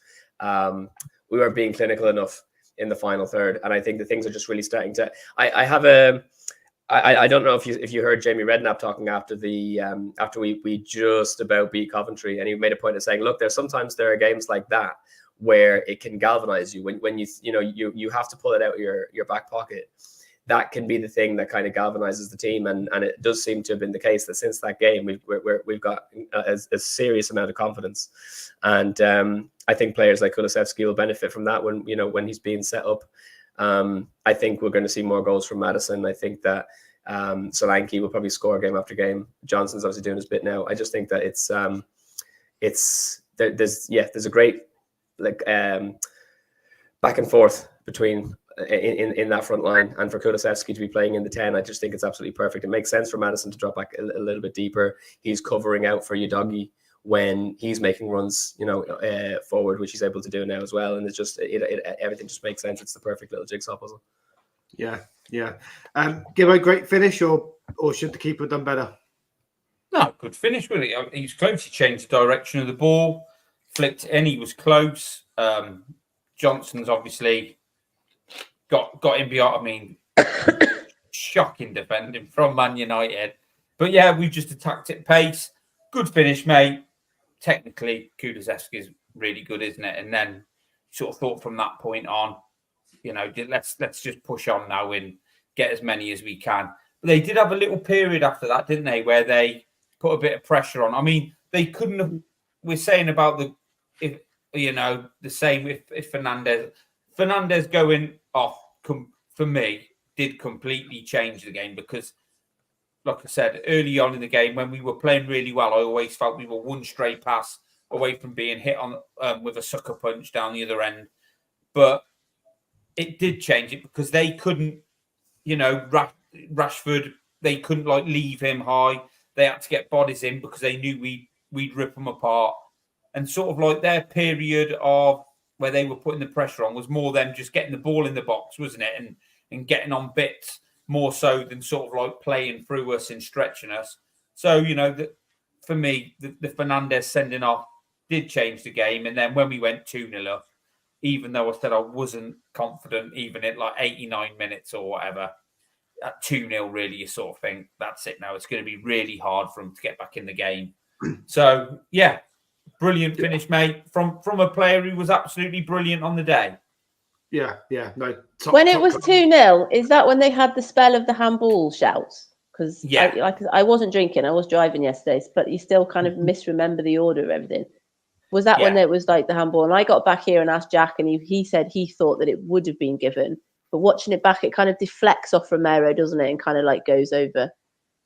we weren't being clinical enough in the final third, and I think that things are just really starting to. I don't know if you heard Jamie Redknapp talking after we just about beat Coventry, and he made a point of saying, look, there are games like that where it can galvanize you when you have to pull it out of your back pocket. That can be the thing that kind of galvanizes the team, and it does seem to have been the case that since that game we've got a serious amount of confidence, and I think players like Kulusevski will benefit from that when he's being set up. I think we're going to see more goals from Maddison. I think that Solanke will probably score game after game. Johnson's obviously doing his bit now. I just think that there's a great back and forth between in that front line, and for Kulusevski to be playing in the 10, I just think it's absolutely perfect. It makes sense for Maddison to drop back a little bit deeper. He's covering out for Udogie when he's making runs, forward, which he's able to do now as well. And it's just everything just makes sense. It's the perfect little jigsaw puzzle. Yeah. Gibbo, great finish, or should the keeper have done better? No, good finish, really. He was close. He changed the direction of the ball. Flicked in, he was close. Johnson's obviously got him behind. I mean, shocking defending from Man United. But yeah, we just attacked it pace. Good finish, mate. Technically, Kulusevski is really good, isn't it? And then sort of thought from that point on, let's just push on now and get as many as we can. But they did have a little period after that, didn't they, where they put a bit of pressure on. I mean, they couldn't have. We're saying about the same if Fernandes going off for me did completely change the game, because like I said early on in the game, when we were playing really well, I always felt we were one stray pass away from being hit on with a sucker punch down the other end. But it did change it, because they couldn't, Rashford, they couldn't leave him high. They had to get bodies in because they knew we'd rip them apart. And sort of their period of where they were putting the pressure on was more them just getting the ball in the box, wasn't it? And getting on bits more so than sort of playing through us and stretching us. So, for me, the Fernandes sending off did change the game. And then when we went 2-0 up, even though I said I wasn't confident, even at 89 minutes or whatever, at 2-0, really, you sort of think, that's it now. It's going to be really hard for them to get back in the game. So, yeah. Brilliant finish, mate, from a player who was absolutely brilliant on the day. Yeah. No. When it was 2-0, is that when they had the spell of the handball shouts? Because I wasn't drinking, I was driving yesterday, but you still kind of misremember the order of everything. Was that when it was the handball? And I got back here and asked Jack, and he said he thought that it would have been given, but watching it back, it kind of deflects off Romero, doesn't it, and kind of goes over.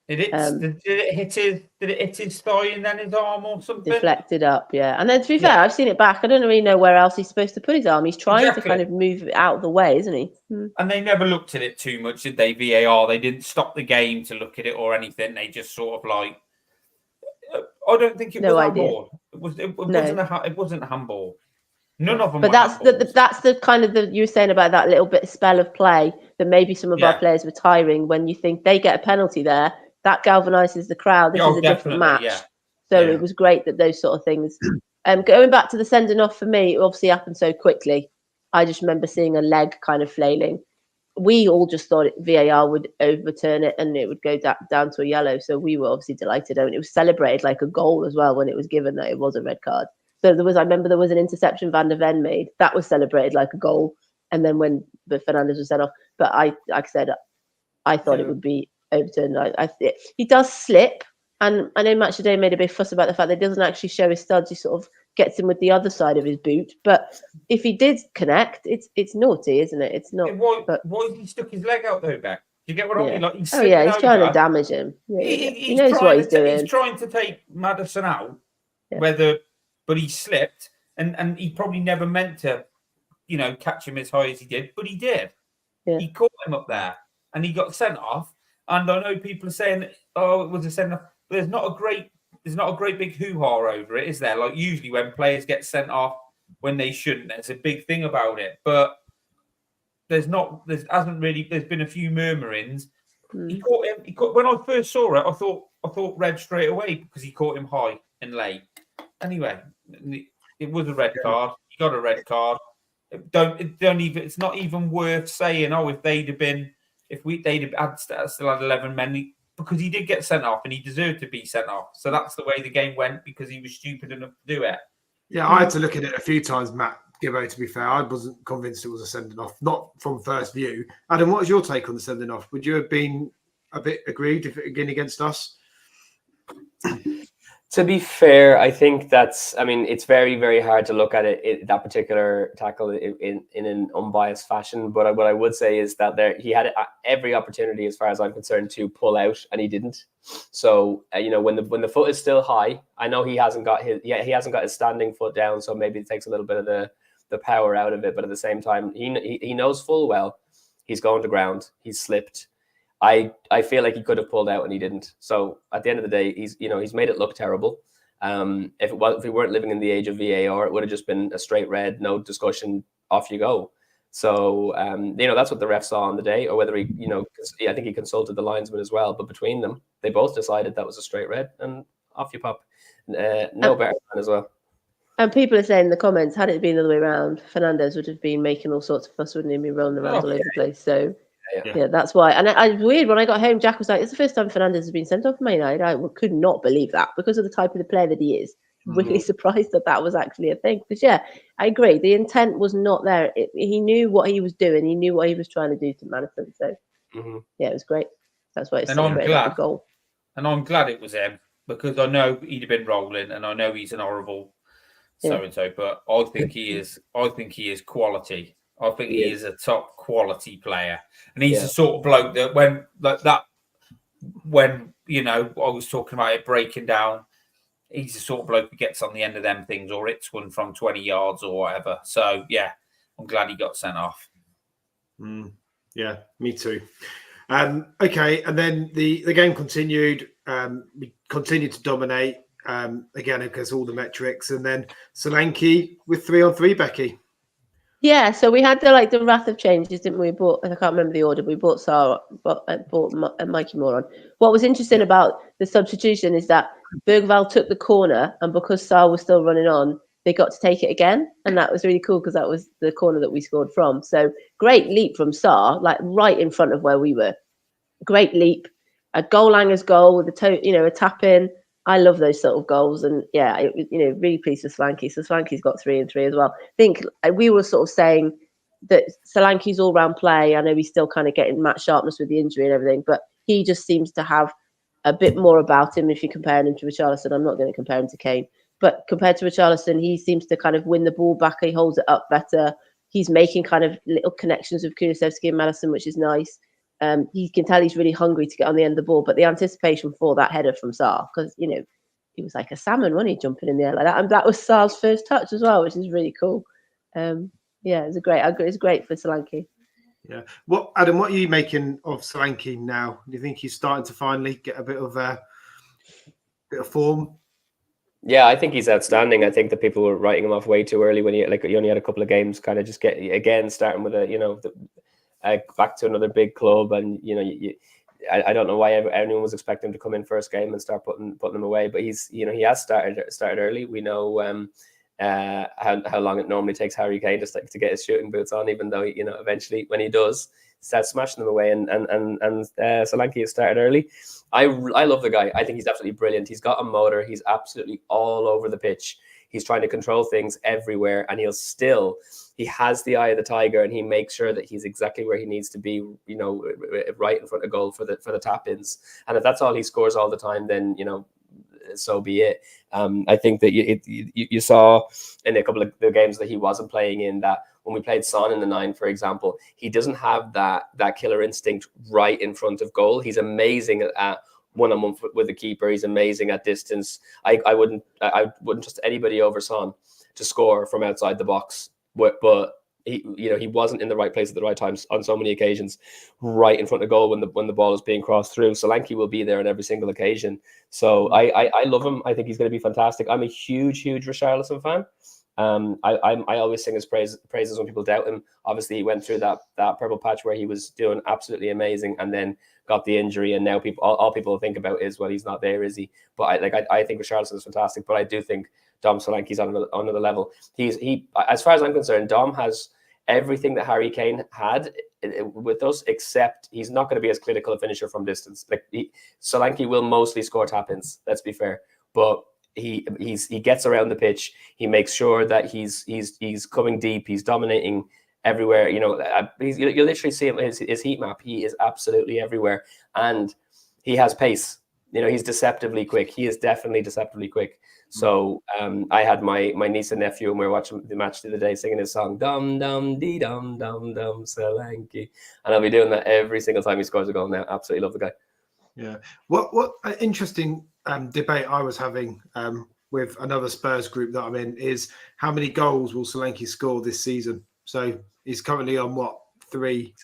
Did it hit his thigh and then his arm or something? Deflected up, yeah. And then to be fair, I've seen it back. I don't really know where else he's supposed to put his arm. He's trying to kind of move it out of the way, isn't he? And they never looked at it too much, did they? VAR. They didn't stop the game to look at it or anything. They just sort of I don't think it was handball. It wasn't a handball. None of them. But that's the kind of you were saying about that little bit of spell of play that maybe some of our players were tiring. When you think they get a penalty there, that galvanizes the crowd. This is a different match. Yeah. So it was great that those sort of things. Going back to the sending off, for me, it obviously happened so quickly. I just remember seeing a leg kind of flailing. We all just thought VAR would overturn it and it would go down to a yellow. So we were obviously delighted. And it was celebrated like a goal as well when it was given that it was a red card. So I remember there was an interception Van der Ven made that was celebrated like a goal, and then when the Fernandes was sent off, but like I said, I thought it would be overturned. He does slip, and I know Match Today made a big fuss about the fact that he doesn't actually show his studs. He sort of gets him with the other side of his boot, but if he did connect, it's naughty, isn't it? It's not. Why he stuck his leg out though, Beck? Do you get what I mean? Like he's he's trying to damage him. He knows what he's doing. He's trying to take Maddison out, but he slipped, and he probably never meant to, catch him as high as he did, but he did. Yeah. He caught him up there, and he got sent off. And I know people are saying, "Oh, it was a send off." There's not a great big hoo-ha over it, is there? Like usually when players get sent off when they shouldn't, there's a big thing about it, but. There's been a few murmurings. He caught him. When I first saw it, I thought red straight away because he caught him high and late. Anyway, it was a red card. He got a red card. It's not even worth saying. Oh, if they'd have still had 11 men, because he did get sent off and he deserved to be sent off. So that's the way the game went because he was stupid enough to do it. Yeah, I had to look at it a few times, Matt. Gibbo, to be fair, I wasn't convinced it was a sending off, not from first view. Adam, what was your take on the sending off? Would you have been a bit aggrieved if it had been against us? To be fair, I think it's very, very hard to look at that particular tackle in an unbiased fashion. But what I would say is that he had every opportunity, as far as I'm concerned, to pull out, and he didn't. So when the foot is still high, I know he hasn't got his standing foot down, so maybe it takes a little bit of the power out of it. But at the same time, he knows full well he's going to ground. He's slipped. I feel like he could have pulled out and he didn't. So at the end of the day, he's made it look terrible. If we weren't living in the age of VAR, it would have just been a straight red, no discussion, off you go. So that's what the ref saw on the day, or whether I think he consulted the linesman as well. But between them, they both decided that was a straight red, and off you pop. No better man as well. And people are saying in the comments, had it been the other way around, Fernandes would have been making all sorts of fuss, wouldn't he? Be rolling around all over the place. So. Yeah, that's why. And I was weird when I got home. Jack was like, "It's the first time Fernandes has been sent off for Man United." I could not believe that because of the type of the player that he is. Really surprised that was actually a thing. But yeah, I agree. The intent was not there. He knew what he was doing. He knew what he was trying to do to Maddison. So yeah, it was great. That's why it's a goal. And I'm glad it was him because I know he'd have been rolling, and I know he's an horrible so and so. But I think he is. I think he is quality. I think he is a top quality player, and he's the sort of bloke that when I was talking about it breaking down, he's the sort of bloke who gets on the end of them things or hits one from 20 yards or whatever. So yeah, I'm glad he got sent off. Yeah, me too. Okay, and then the game continued. We continued to dominate again because all the metrics, and then Solanke with 3-on-3, Becky. Yeah, so we had the wrath of changes, didn't we? I can't remember the order. We bought Sarr, bought Mikey Moore on. What was interesting about the substitution is that Bergvall took the corner, and because Sarr was still running on, they got to take it again, and that was really cool because that was the corner that we scored from. So great leap from Sarr, right in front of where we were. Great leap, a goal Langer's goal with a tap in. I love those sort of goals, and yeah, really pleased with Solanke. So Solanke's got 3-on-3 as well. I think we were sort of saying that Solanke's all-round play. I know he's still kind of getting match sharpness with the injury and everything, but he just seems to have a bit more about him if you're comparing him to Richarlison. I'm not going to compare him to Kane, but compared to Richarlison, he seems to kind of win the ball back. He holds it up better. He's making kind of little connections with Kulusevski and Maddison, which is nice. You can tell he's really hungry to get on the end of the ball, but the anticipation for that header from Sarr, because he was like a salmon, wasn't he, jumping in the air like that, and that was Sarr's first touch as well, which is really cool. Yeah, it's great for Solanke. Yeah, Adam, what are you making of Solanke now? Do you think he's starting to finally get a bit of form? Yeah, I think he's outstanding. I think that people were writing him off way too early when he only had a couple of games, kind of just starting with back to another big club, and I don't know why anyone was expecting him to come in first game and start putting them away, but he has started early. We know how long it normally takes Harry Kane to get his shooting boots on, even though eventually when he does, starts smashing them away, and Solanke has started early. I love the guy. I think he's absolutely brilliant. He's got a motor. He's absolutely all over the pitch. He's trying to control things everywhere, and he has the eye of the tiger, and he makes sure that he's exactly where he needs to be, you know, right in front of goal for the tap-ins. And if that's all he scores all the time, then, you know, so be it. I think that you saw in a couple of the games that he wasn't playing in, that when we played Son in the 9, for example, he doesn't have that killer instinct right in front of goal. He's amazing at one-on-one with the keeper. He's amazing at distance. I wouldn't trust anybody over Son to score from outside the box, but he wasn't in the right place at the right times on so many occasions, right in front of goal when the ball is being crossed through. Solanke will be there on every single occasion. So I love him. I think he's going to be fantastic. I'm a huge Richarlison fan. I always sing his praises when people doubt him. Obviously, he went through that purple patch where he was doing absolutely amazing, and then got the injury, and now all people think about is, well, he's not there, is he? But I think Richarlison is fantastic, but I do think Dom Solanke's on another level. He, as far as I'm concerned, Dom has everything that Harry Kane had with us, except he's not going to be as clinical a finisher from distance. Solanke will mostly score tap-ins, let's be fair, but he gets around the pitch. He makes sure that he's coming deep. He's dominating everywhere. You know, you literally see him his heat map. He is absolutely everywhere, and he has pace. You know, he's deceptively quick. He is definitely deceptively quick. So I had my niece and nephew, and we were watching the match the other day, singing his song, dum dum dee dum dum dum Solanke, and I'll be doing that every single time he scores a goal now. Absolutely love the guy. Yeah. What an interesting debate I was having with another Spurs group that I'm in is how many goals will Solanke score this season? So he's currently on what, three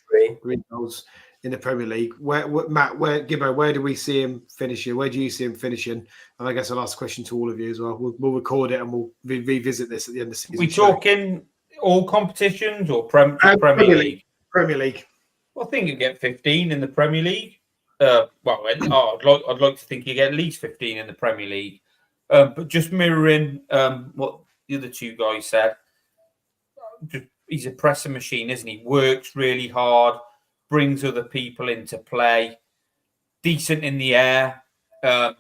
goals in the Premier League. Gibbo, where do we see him finishing? Where do you see him finishing? And I guess I'll ask a question to all of you as well. We'll record it and we'll revisit this at the end of the season. We talking all competitions or Premier League? Premier League. Well, I think you get 15 in the Premier League. I'd like to think you get at least 15 in the Premier League. But just mirroring what the other two guys said, he's a pressing machine, isn't he? Works really hard, brings other people into play, decent in the air. And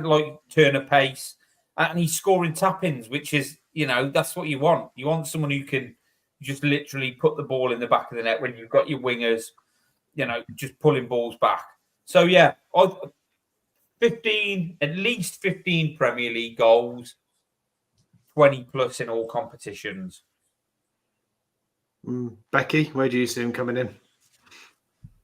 like turn of pace. And he's scoring tap-ins, which is, you know, that's what you want. You want someone who can just literally put the ball in the back of the net when you've got your wingers, you know, just pulling balls back. So, yeah, at least 15 Premier League goals, 20 plus in all competitions. Becky, where do you see him coming in?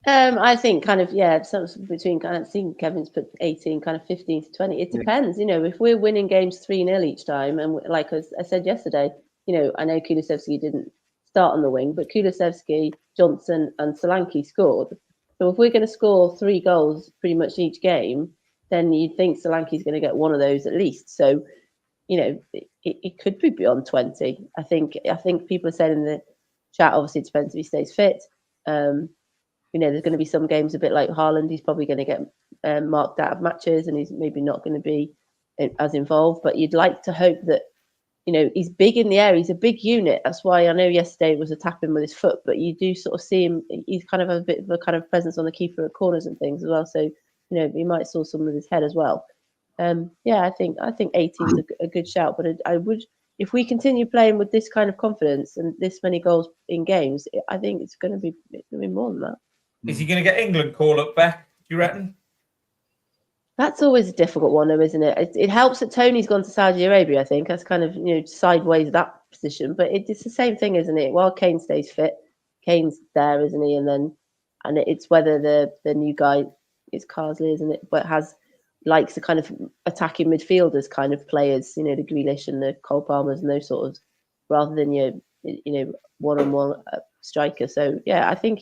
I think something between, I think Kevin's put 18, kind of 15 to 20. It depends, you know, if we're winning games 3-0 each time, and like I said yesterday, you know, I know Kulusevski didn't start on the wing, but Kulusevski, Johnson and Solanke scored. So if we're going to score 3 goals pretty much each game, then you'd think Solanke's going to get one of those at least. So, you know, it could be beyond 20. I think people are saying in the chat, obviously it depends if he stays fit. You know, there's going to be some games a bit like Haaland. He's probably going to get marked out of matches, and he's maybe not going to be as involved. But you'd like to hope that, you know, he's big in the air. He's a big unit. That's why I know yesterday it was a tapping with his foot, but you do sort of see him. He's kind of a bit of a kind of presence on the keeper at corners and things as well. So, you know, he might saw some with his head as well. I think 18 is a good shout. But I would, if we continue playing with this kind of confidence and this many goals in games, I think it's going to be more than that. Is he going to get England call up back, do you reckon? That's always a difficult one, though, isn't it? It helps that Tony's gone to Saudi Arabia, I think. That's kind of, you know, sideways that position. But it's the same thing, isn't it? While Kane stays fit, Kane's there, isn't he? And it's whether the new guy, it's Carsley, isn't it? But likes the kind of attacking midfielders kind of players, you know, the Grealish and the Cole Palmers and those sort of, rather than your, you know, one-on-one striker. So, yeah, I think,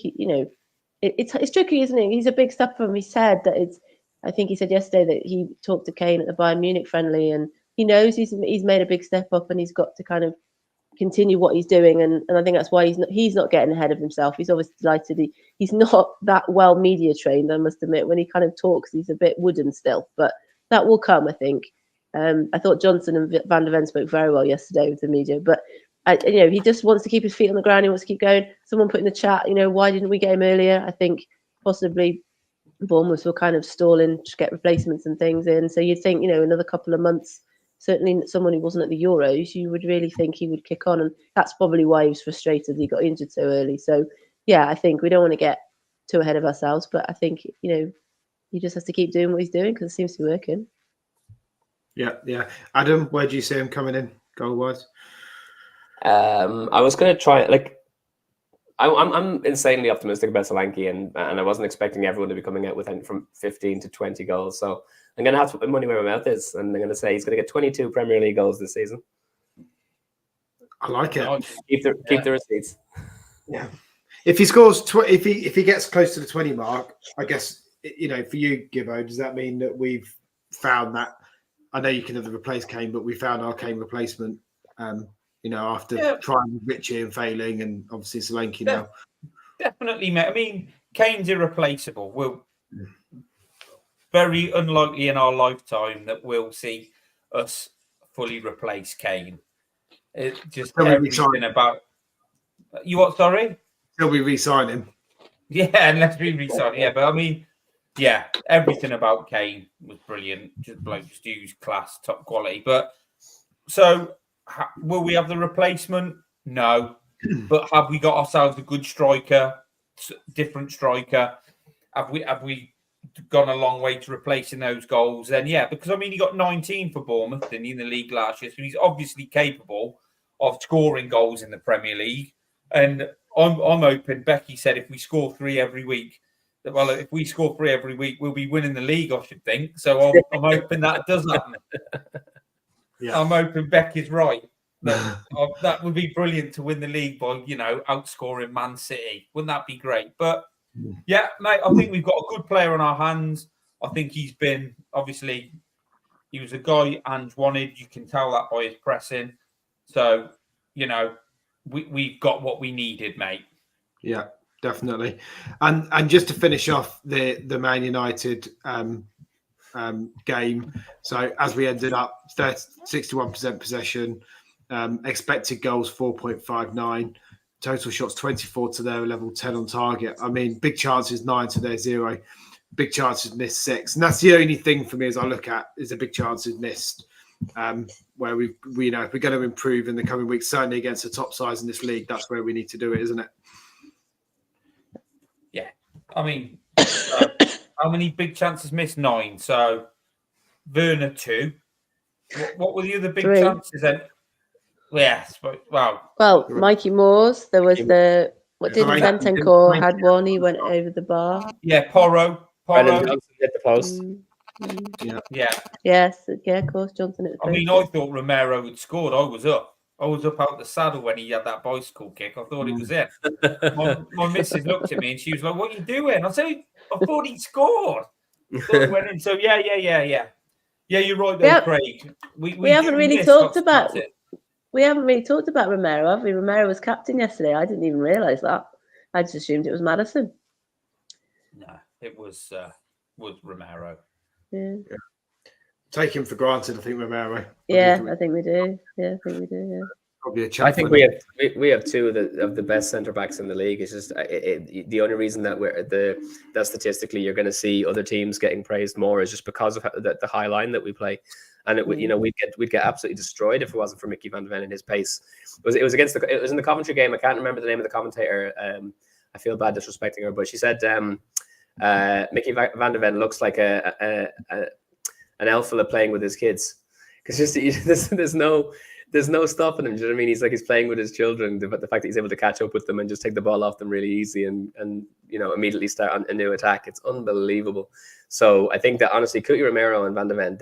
it's tricky, isn't it? He's a big step for him. He said that I think he said yesterday that he talked to Kane at the Bayern Munich friendly, and he knows he's made a big step up, and he's got to kind of continue what he's doing. And I think that's why he's not getting ahead of himself. He's obviously delighted. He's not that well media trained, I must admit. When he kind of talks, he's a bit wooden still, but that will come, I think. I thought Johnson and Van der Ven spoke very well yesterday with the media, but he just wants to keep his feet on the ground. He wants to keep going. Someone put in the chat, why didn't we get him earlier? I think possibly Bournemouth were kind of stalling to get replacements and things in. So you'd think, another couple of months certainly someone who wasn't at the Euros, you would really think he would kick on. And that's probably why he was frustrated he got injured so early. So, yeah, I think we don't want to get too ahead of ourselves. But I think, he just has to keep doing what he's doing because it seems to be working. Yeah. Adam, where do you see him coming in goal-wise? I was going to try, I'm insanely optimistic about Solanke, and I wasn't expecting everyone to be coming out with from 15 to 20 goals. So I'm going to have to put my money where my mouth is, and I'm going to say he's going to get 22 Premier League goals this season. I like it. Keep the receipts. Yeah. If he scores, if he gets close to the 20 mark, I guess, for you, Gibbo, does that mean that we've found that? I know you can never replace Kane, but we found our Kane replacement. After trying with Richie and failing, and obviously Solanke now. Definitely, mate. I mean, Kane's irreplaceable. We'll very unlikely in our lifetime that we'll see us fully replace Kane. It's just everything about you. What? Sorry? Till we re-sign him. Yeah, unless we re-sign. Yeah, but I mean, yeah, everything about Kane was brilliant. Just huge class, top quality. But so. Will we have the replacement? No. But have we got ourselves a good striker, different striker? Have we gone a long way to replacing those goals? Then yeah, because I mean he got 19 for Bournemouth, didn't he, in the league last year, so he's obviously capable of scoring goals in the Premier League. And I'm hoping Becky said if we score 3 every week, well, if we score 3 every week, we'll be winning the league. I should think. So I'm hoping that does happen. Yeah. I'm hoping Becky's right. That would be brilliant to win the league by, outscoring Man City. Wouldn't that be great? But, yeah, mate, I think we've got a good player on our hands. I think he's been, obviously, he was a guy Ange wanted. You can tell that by his pressing. So, we've got what we needed, mate. Yeah, definitely. And just to finish off the Man United game. So as we ended up 61% possession, expected goals 4.59, total shots 24 to their level, 10 on target. I mean, big chances 9 to their 0, big chances missed 6, and that's the only thing for me as I look at is the big chances missed. Where we if we're going to improve in the coming weeks, certainly against the top sides in this league, that's where we need to do it, isn't it? Yeah, I mean. How many big chances missed? 9. So, Werner 2. What were the other big 3 chances then? Yes. Wow. Well, Mikey Moore's. There was didn't Bentancur had one? He went over the bar. Yeah, Porro. Brennan Johnson hit the post. Yeah. Yes. Yeah, of course, Johnson hit the post. I mean, I thought Romero had scored. I was up out the saddle when he had that bicycle kick. I thought it was it. My missus looked at me and she was like, "What are you doing?" I said, "I thought he scored." I thought it went in. So yeah. Yeah, you're right though, Craig. We haven't really talked about. We haven't really talked about Romero, have we? Romero was captain yesterday. I didn't even realise that. I just assumed it was Maddison. No, it was Romero. Yeah. Take him for granted, I think, Romero. I think we do. Yeah, I think we do. Yeah. Probably a I think we have 2 of the best centre backs in the league. It's just the only reason that that statistically you're going to see other teams getting praised more is just because of the high line that we play, and we'd get absolutely destroyed if it wasn't for Mickey van de Ven and his pace. It was in the Coventry game. I can't remember the name of the commentator. I feel bad disrespecting her, but she said Mickey van de Ven looks like an alpha playing with his kids, because just there's no stopping him. Do you know what I mean? He's playing with his children. The fact that he's able to catch up with them and just take the ball off them really easy and immediately start on a new attack. It's unbelievable. So I think that honestly, Cuti Romero and Van de Ven,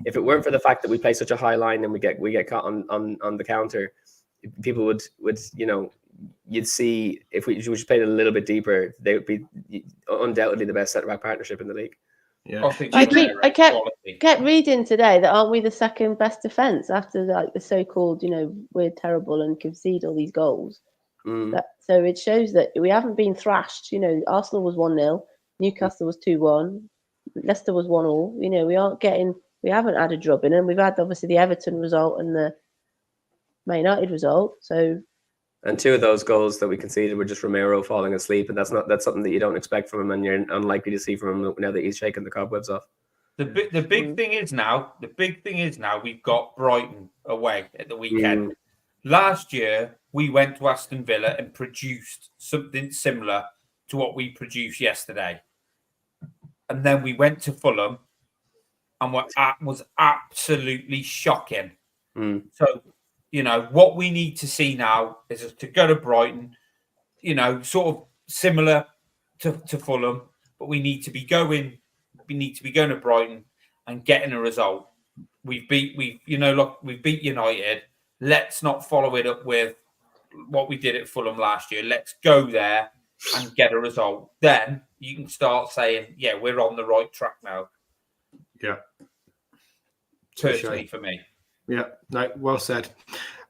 if it weren't for the fact that we play such a high line and we get caught on the counter, people would you'd see if we just played a little bit deeper, they would be undoubtedly the best centre back partnership in the league. Yeah, I kept reading today that aren't we the second best defence after the so-called we're terrible and concede all these goals. So it shows that we haven't been thrashed. Arsenal was 1-0, Newcastle was 2-1, Leicester was 1-1. We haven't had a drubbing, and we've had obviously the Everton result and the Man United result. And 2 of those goals that we conceded were just Romero falling asleep, and that's something that you don't expect from him, and you're unlikely to see from him now that he's shaking the cobwebs off. The big thing is now we've got Brighton away at the weekend. Last year we went to Aston Villa and produced something similar to what we produced yesterday, and then we went to Fulham and was absolutely shocking. So, what we need to see now is to go to Brighton, sort of similar to Fulham, but we need to be going to Brighton and getting a result. We've beat United. Let's not follow it up with what we did at Fulham last year. Let's go there and get a result. Then you can start saying, yeah, we're on the right track now. Yeah. Personally, for me. Yeah, no, well said.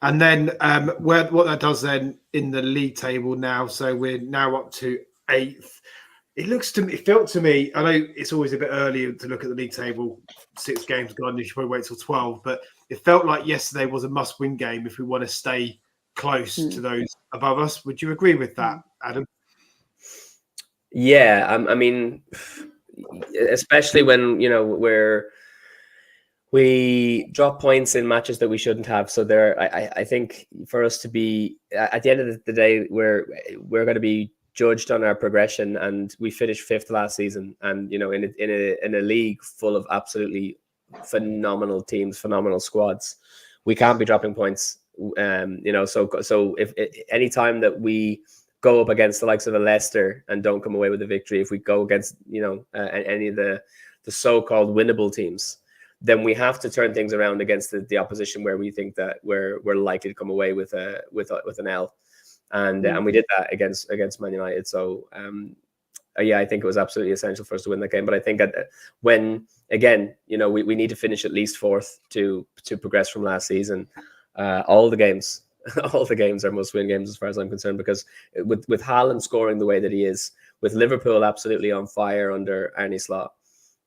And then what that does then in the league table now, so we're now up to 8th. It felt to me, I know it's always a bit early to look at the league table, 6 games gone, you should probably wait till 12, but it felt like yesterday was a must-win game if we want to stay close to those above us. Would you agree with that, Adam? Yeah, I mean, especially when, we drop points in matches that we shouldn't have. So I think for us to be at the end of the day, we're going to be judged on our progression, and we finished 5th last season. And in a league full of absolutely phenomenal teams, phenomenal squads, we can't be dropping points. So if any time that we go up against the likes of a Leicester and don't come away with a victory, if we go against any of the so-called winnable teams, then we have to turn things around against the opposition where we think that we're likely to come away with an L, and we did that against Man United. So I think it was absolutely essential for us to win that game. But I think when again, we need to finish at least 4th to progress from last season. All the games are must-win games as far as I'm concerned, because with Haaland scoring the way that he is, with Liverpool absolutely on fire under Arne Slot.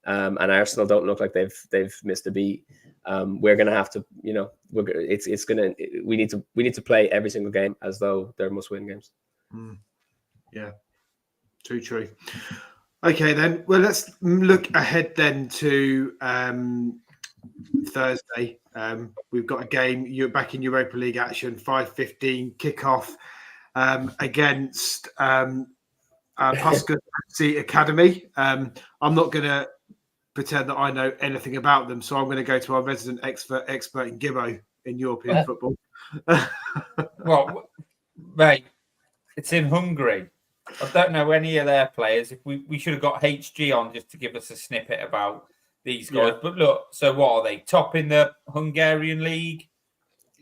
And Arsenal don't look like they've missed a beat. We're going to have to, we need to play every single game as though they're must-win games. Yeah, true. Okay, then. Well, let's look ahead then to Thursday. We've got a game. You're back in Europa League action. 5:15 kickoff against Postecoglou Academy. I'm not going to pretend that I know anything about them, so I'm going to go to our resident expert in Gibbo in European football. Well, mate, it's in Hungary. I don't know any of their players. If we should have got HG on just to give us a snippet about these guys. Yeah. But look, so what are they? Top in the Hungarian league?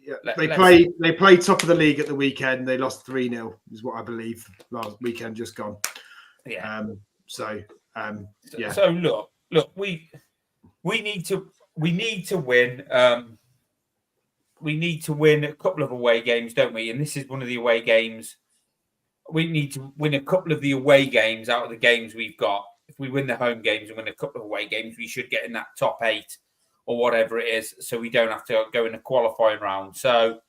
Yeah, they played top of the league at the weekend. They lost 3-0, is what I believe, last weekend just gone. Yeah. So look, we need to win. We need to win a couple of away games, don't we? And this is one of the away games. We need to win a couple of the away games out of the games we've got. If we win the home games and win a couple of away games, we should get in that top 8 or whatever it is, so we don't have to go in a qualifying round. So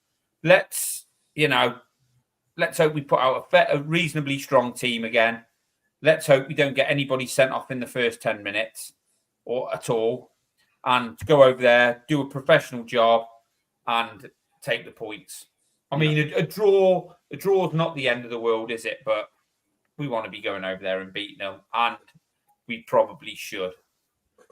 let's hope we put out a reasonably strong team again. Let's hope we don't get anybody sent off in the first 10 minutes or at all, and go over there, do a professional job, and take the points. I mean, a draw is not the end of the world, is it? But we want to be going over there and beating them, and we probably should.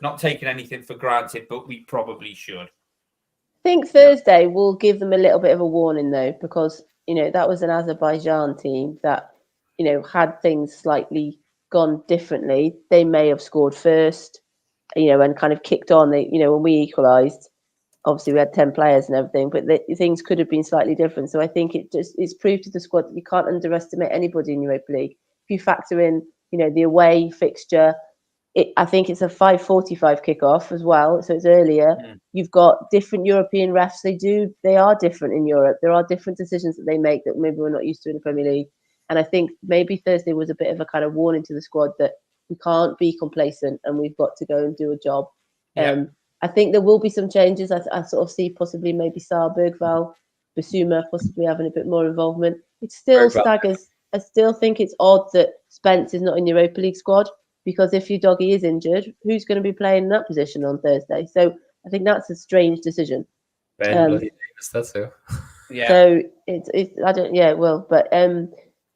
Not taking anything for granted, but we probably should. I think Thursday will give them a little bit of a warning, though, because, that was an Azerbaijan team that, had things slightly gone differently. They may have scored first, and kind of kicked on. When we equalised, obviously we had 10 players and everything, but things could have been slightly different. So I think it's proved to the squad that you can't underestimate anybody in Europa League. If you factor in, the away fixture, I think it's a 5:45 kickoff as well, so it's earlier. You've got different European refs. They are different in Europe. There are different decisions that they make that maybe we're not used to in the Premier League. And I think maybe Thursday was a bit of a kind of warning to the squad that we can't be complacent and we've got to go and do a job. Yeah. I think there will be some changes. I sort of see possibly maybe Saarberg, Val, Basuma possibly having a bit more involvement. It still staggers. I still think it's odd that Spence is not in the Europa League squad. because if your doggy is injured, who's going to be playing in that position on Thursday? So I think that's a strange decision. Ben bloody Davis, that's who. Yeah. So it's I don't but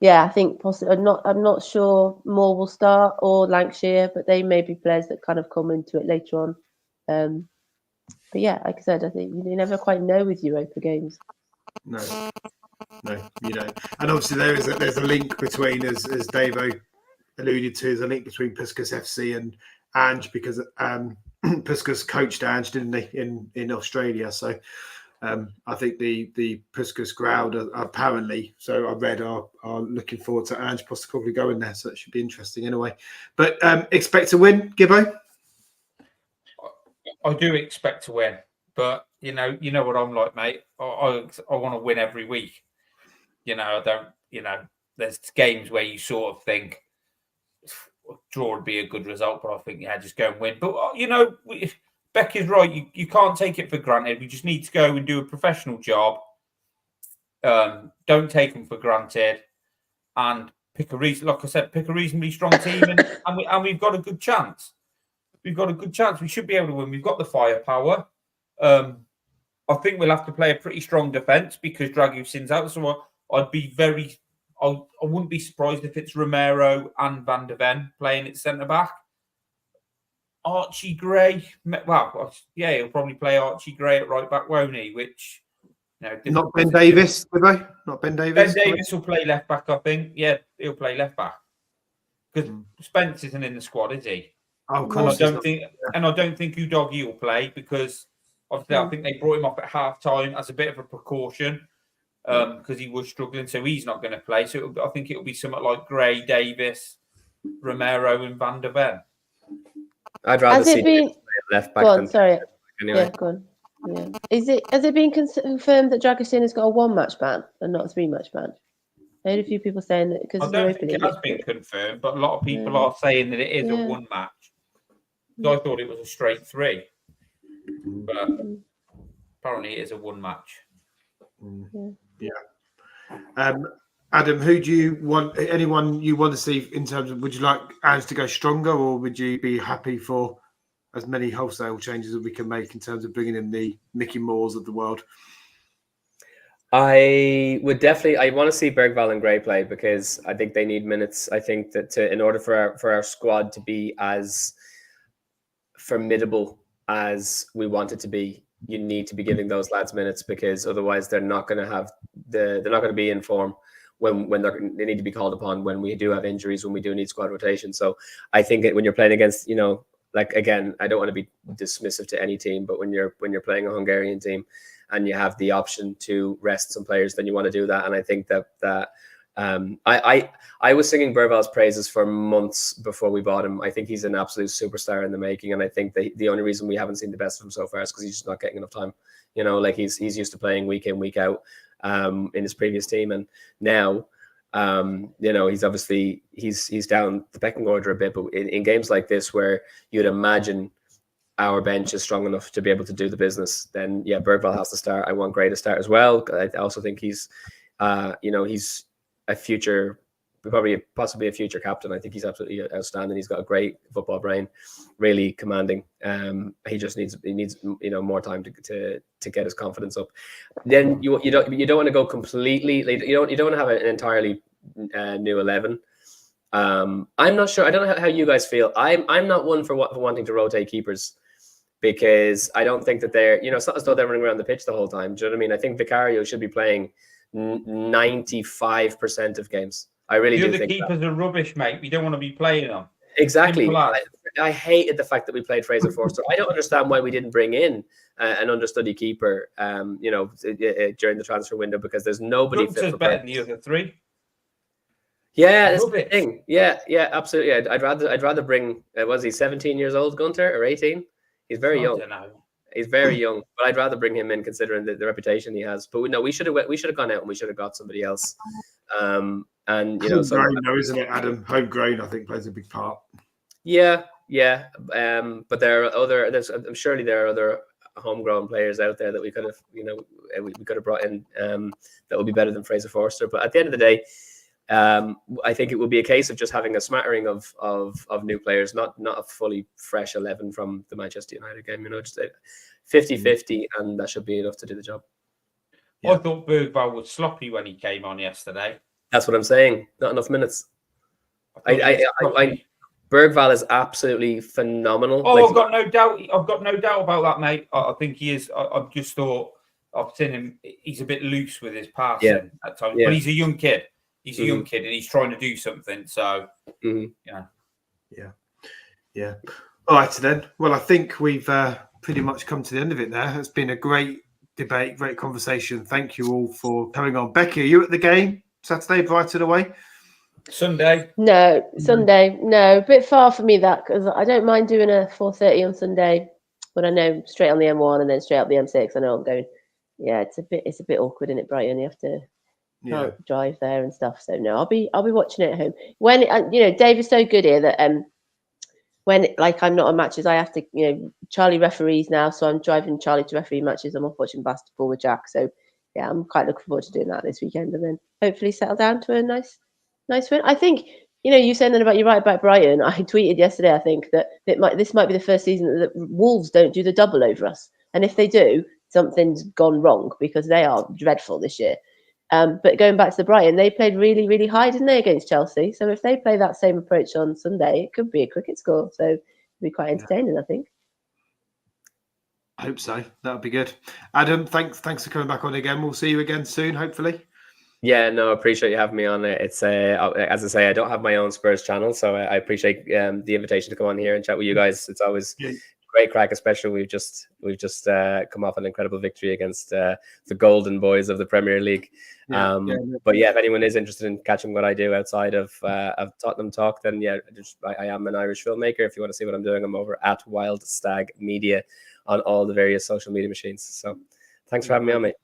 yeah, I think possibly I'm not sure Moore will start or Lancashire, but they may be players that kind of come into it later on. But yeah, like I said, I think you never quite know with Europa games. No, you don't. And obviously there's a link between, as Davo alluded to, there's a link between Puskas FC and Ange, because Puskas coached Ange, didn't he, in Australia? So I think the Puskas crowd are apparently, so I read, are looking forward to Ange Postecoglou going there. So it should be interesting anyway. But expect to win, Gibbo? I do expect to win, but you know what I'm like, mate. I want to win every week. I don't. There's games where you sort of think draw would be a good result, but I think just go and win. But Becky's right. You can't take it for granted. We just need to go and do a professional job. Don't take them for granted, and pick a reasonably strong team, and we've got a good chance. We've got a good chance. We should be able to win. We've got the firepower. I think we'll have to play a pretty strong defence because Dragusin's out. So I wouldn't be surprised if it's Romero and Van de Ven playing at centre back. Archie Gray, he'll probably play Archie Gray at right back, won't he? Which, not Ben Davis, Gibbo? Not Ben Davis. Ben Davis will play left back, I think. Yeah, he'll play left back because Spence isn't in the squad, is he? Oh, of course. I don't think Udogie will play because obviously I think they brought him off at half time as a bit of a precaution because he was struggling, so he's not going to play. So I think it'll be something like Gray, Davis, Romero, and Van de Ven. I'd rather see left back. Go on, sorry. Anyway. Yeah, go on. Yeah. Has it been confirmed that Dragusin has got a 1-match ban and not a 3-match ban? I heard a few people saying that because I don't think it has been confirmed, but a lot of people are saying that it is a 1 match. So I thought it was a straight 3, but apparently it is a 1 match. Yeah. Adam, who do you want? Anyone you want to see in terms of? Would you like Ange to go stronger, or would you be happy for as many wholesale changes as we can make in terms of bringing in the Mickey Moores of the world? I would definitely. I want to see Bergvall and Gray play because I think they need minutes. I think that in order for our squad to be as formidable as we want it to be, you need to be giving those lads minutes because otherwise they're not going to have they're not going to be in form when they need to be called upon when we do have injuries, when we do need squad rotation. So I think when you're playing against, like again, I don't want to be dismissive to any team, but when you're playing a Hungarian team and you have the option to rest some players, then you want to do that. And I think that I was singing Bergvall's praises for months before we bought him. I think he's an absolute superstar in the making, and I think the only reason we haven't seen the best of him so far is because he's just not getting enough time. Like he's used to playing week in, week out in his previous team, and now he's obviously he's down the pecking order a bit. But in games like this where you'd imagine our bench is strong enough to be able to do the business, then Bergvall has to start. I want Gray to start as well. I also think he's he's a future, possibly a future captain. I think he's absolutely outstanding. He's got a great football brain, really commanding. He just needs more time to get his confidence up. Then you don't want to go completely. You don't want to have an entirely new 11. I'm not sure. I don't know how you guys feel. I'm not one for wanting to rotate keepers because I don't think that they're it's not as though they're running around the pitch the whole time. Do you know what I mean? I think Vicario should be playing 95% of games. I really do think keepers are rubbish, mate. We don't want to be playing them. Exactly. I hated the fact that we played Fraser Forster. I don't understand why we didn't bring in an understudy keeper, during the transfer window because there's nobody fit for better than the other 3. Yeah, that's the thing. Yeah, absolutely. I'd rather bring. Was he 17 years old, Gunter, or 18? He's very young. I don't know. He's very young, but I'd rather bring him in considering the reputation he has. But no, we should have gone out and we should have got somebody else. Homegrown, isn't it, Adam? Homegrown, I think, plays a big part. Yeah. But surely there are other homegrown players out there that we could have, we could have brought in that would be better than Fraser Forster. But at the end of the day, I think it will be a case of just having a smattering of new players, not a fully fresh 11 from the Manchester United game. Just 50-50, and that should be enough to do the job. Yeah. I thought Bergvall was sloppy when he came on yesterday. That's what I'm saying. Not enough minutes. Bergvall is absolutely phenomenal. Oh, I've got no doubt. I've got no doubt about that, mate. I think he is. I've just thought I've seen him. He's a bit loose with his passing at times, but he's a young kid. He's a young kid, and he's trying to do something. So, yeah. All right, then. Well, I think we've pretty much come to the end of it there. It's been a great debate, great conversation. Thank you all for coming on. Becky, are you at the game Saturday, Brighton away? Sunday? No, Sunday. No, a bit far for me that, because I don't mind doing a 4:30 on Sunday, but I know straight on the M1 and then straight up the M6. I know I'm going. Yeah, it's a bit awkward, isn't it, Brighton? You have to drive there and stuff. So no, I'll be watching it at home. When Dave is so good here that when I'm not on matches, I have to Charlie referees now, so I'm driving Charlie to referee matches. I'm off watching basketball with Jack. So yeah, I'm quite looking forward to doing that this weekend, and then hopefully settle down to a nice win. I think you saying that about Brighton. I tweeted yesterday. I think that this might be the first season that Wolves don't do the double over us, and if they do, something's gone wrong, because they are dreadful this year. But going back to the Brighton, they played really, really high, didn't they, against Chelsea? So if they play that same approach on Sunday, it could be a cricket score. So it'll be quite entertaining, I think. I hope so. That would be good. Adam, thanks for coming back on again. We'll see you again soon, hopefully. Yeah, no, I appreciate you having me on. It's as I say, I don't have my own Spurs channel, so I appreciate the invitation to come on here and chat with you guys. It's always great crack, especially we've just come off an incredible victory against the Golden Boys of the Premier League. But yeah, if anyone is interested in catching what I do outside of Tottenham Talk, then I am an Irish filmmaker. If you want to see what I'm doing, I'm over at Wild Stag Media on all the various social media machines. So thanks for having me on, mate.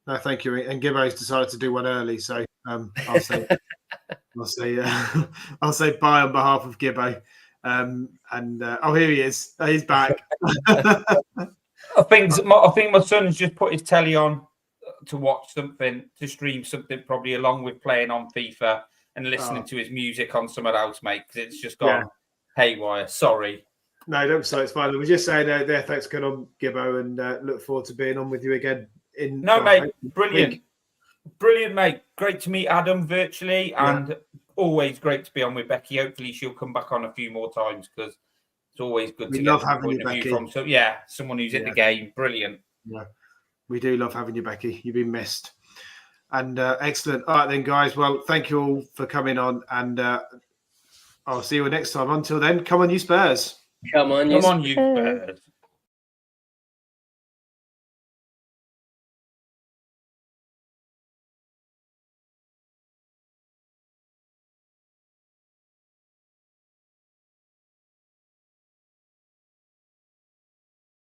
No, thank you. And Gibbo's decided to do one early, so I'll say bye on behalf of Gibbo. Here he is. He's back. I think my son's just put his telly on to watch something, to stream something, probably along with playing on FIFA and listening to his music on somewhere else, mate, because it's just gone haywire. Sorry. No, don't say it's fine. We're just saying there. Thanks for coming on, Gibbo, and look forward to being on with you again. Mate, brilliant, mate. Great to meet Adam virtually, and always great to be on with Becky. Hopefully, she'll come back on a few more times, because it's always good to get a point of view from. So someone who's in the game. Brilliant. Yeah, we do love having you, Becky. You've been missed. And excellent. All right, then, guys. Well, thank you all for coming on, and I'll see you next time. Until then, come on, you Spurs. Come on, you Spurs.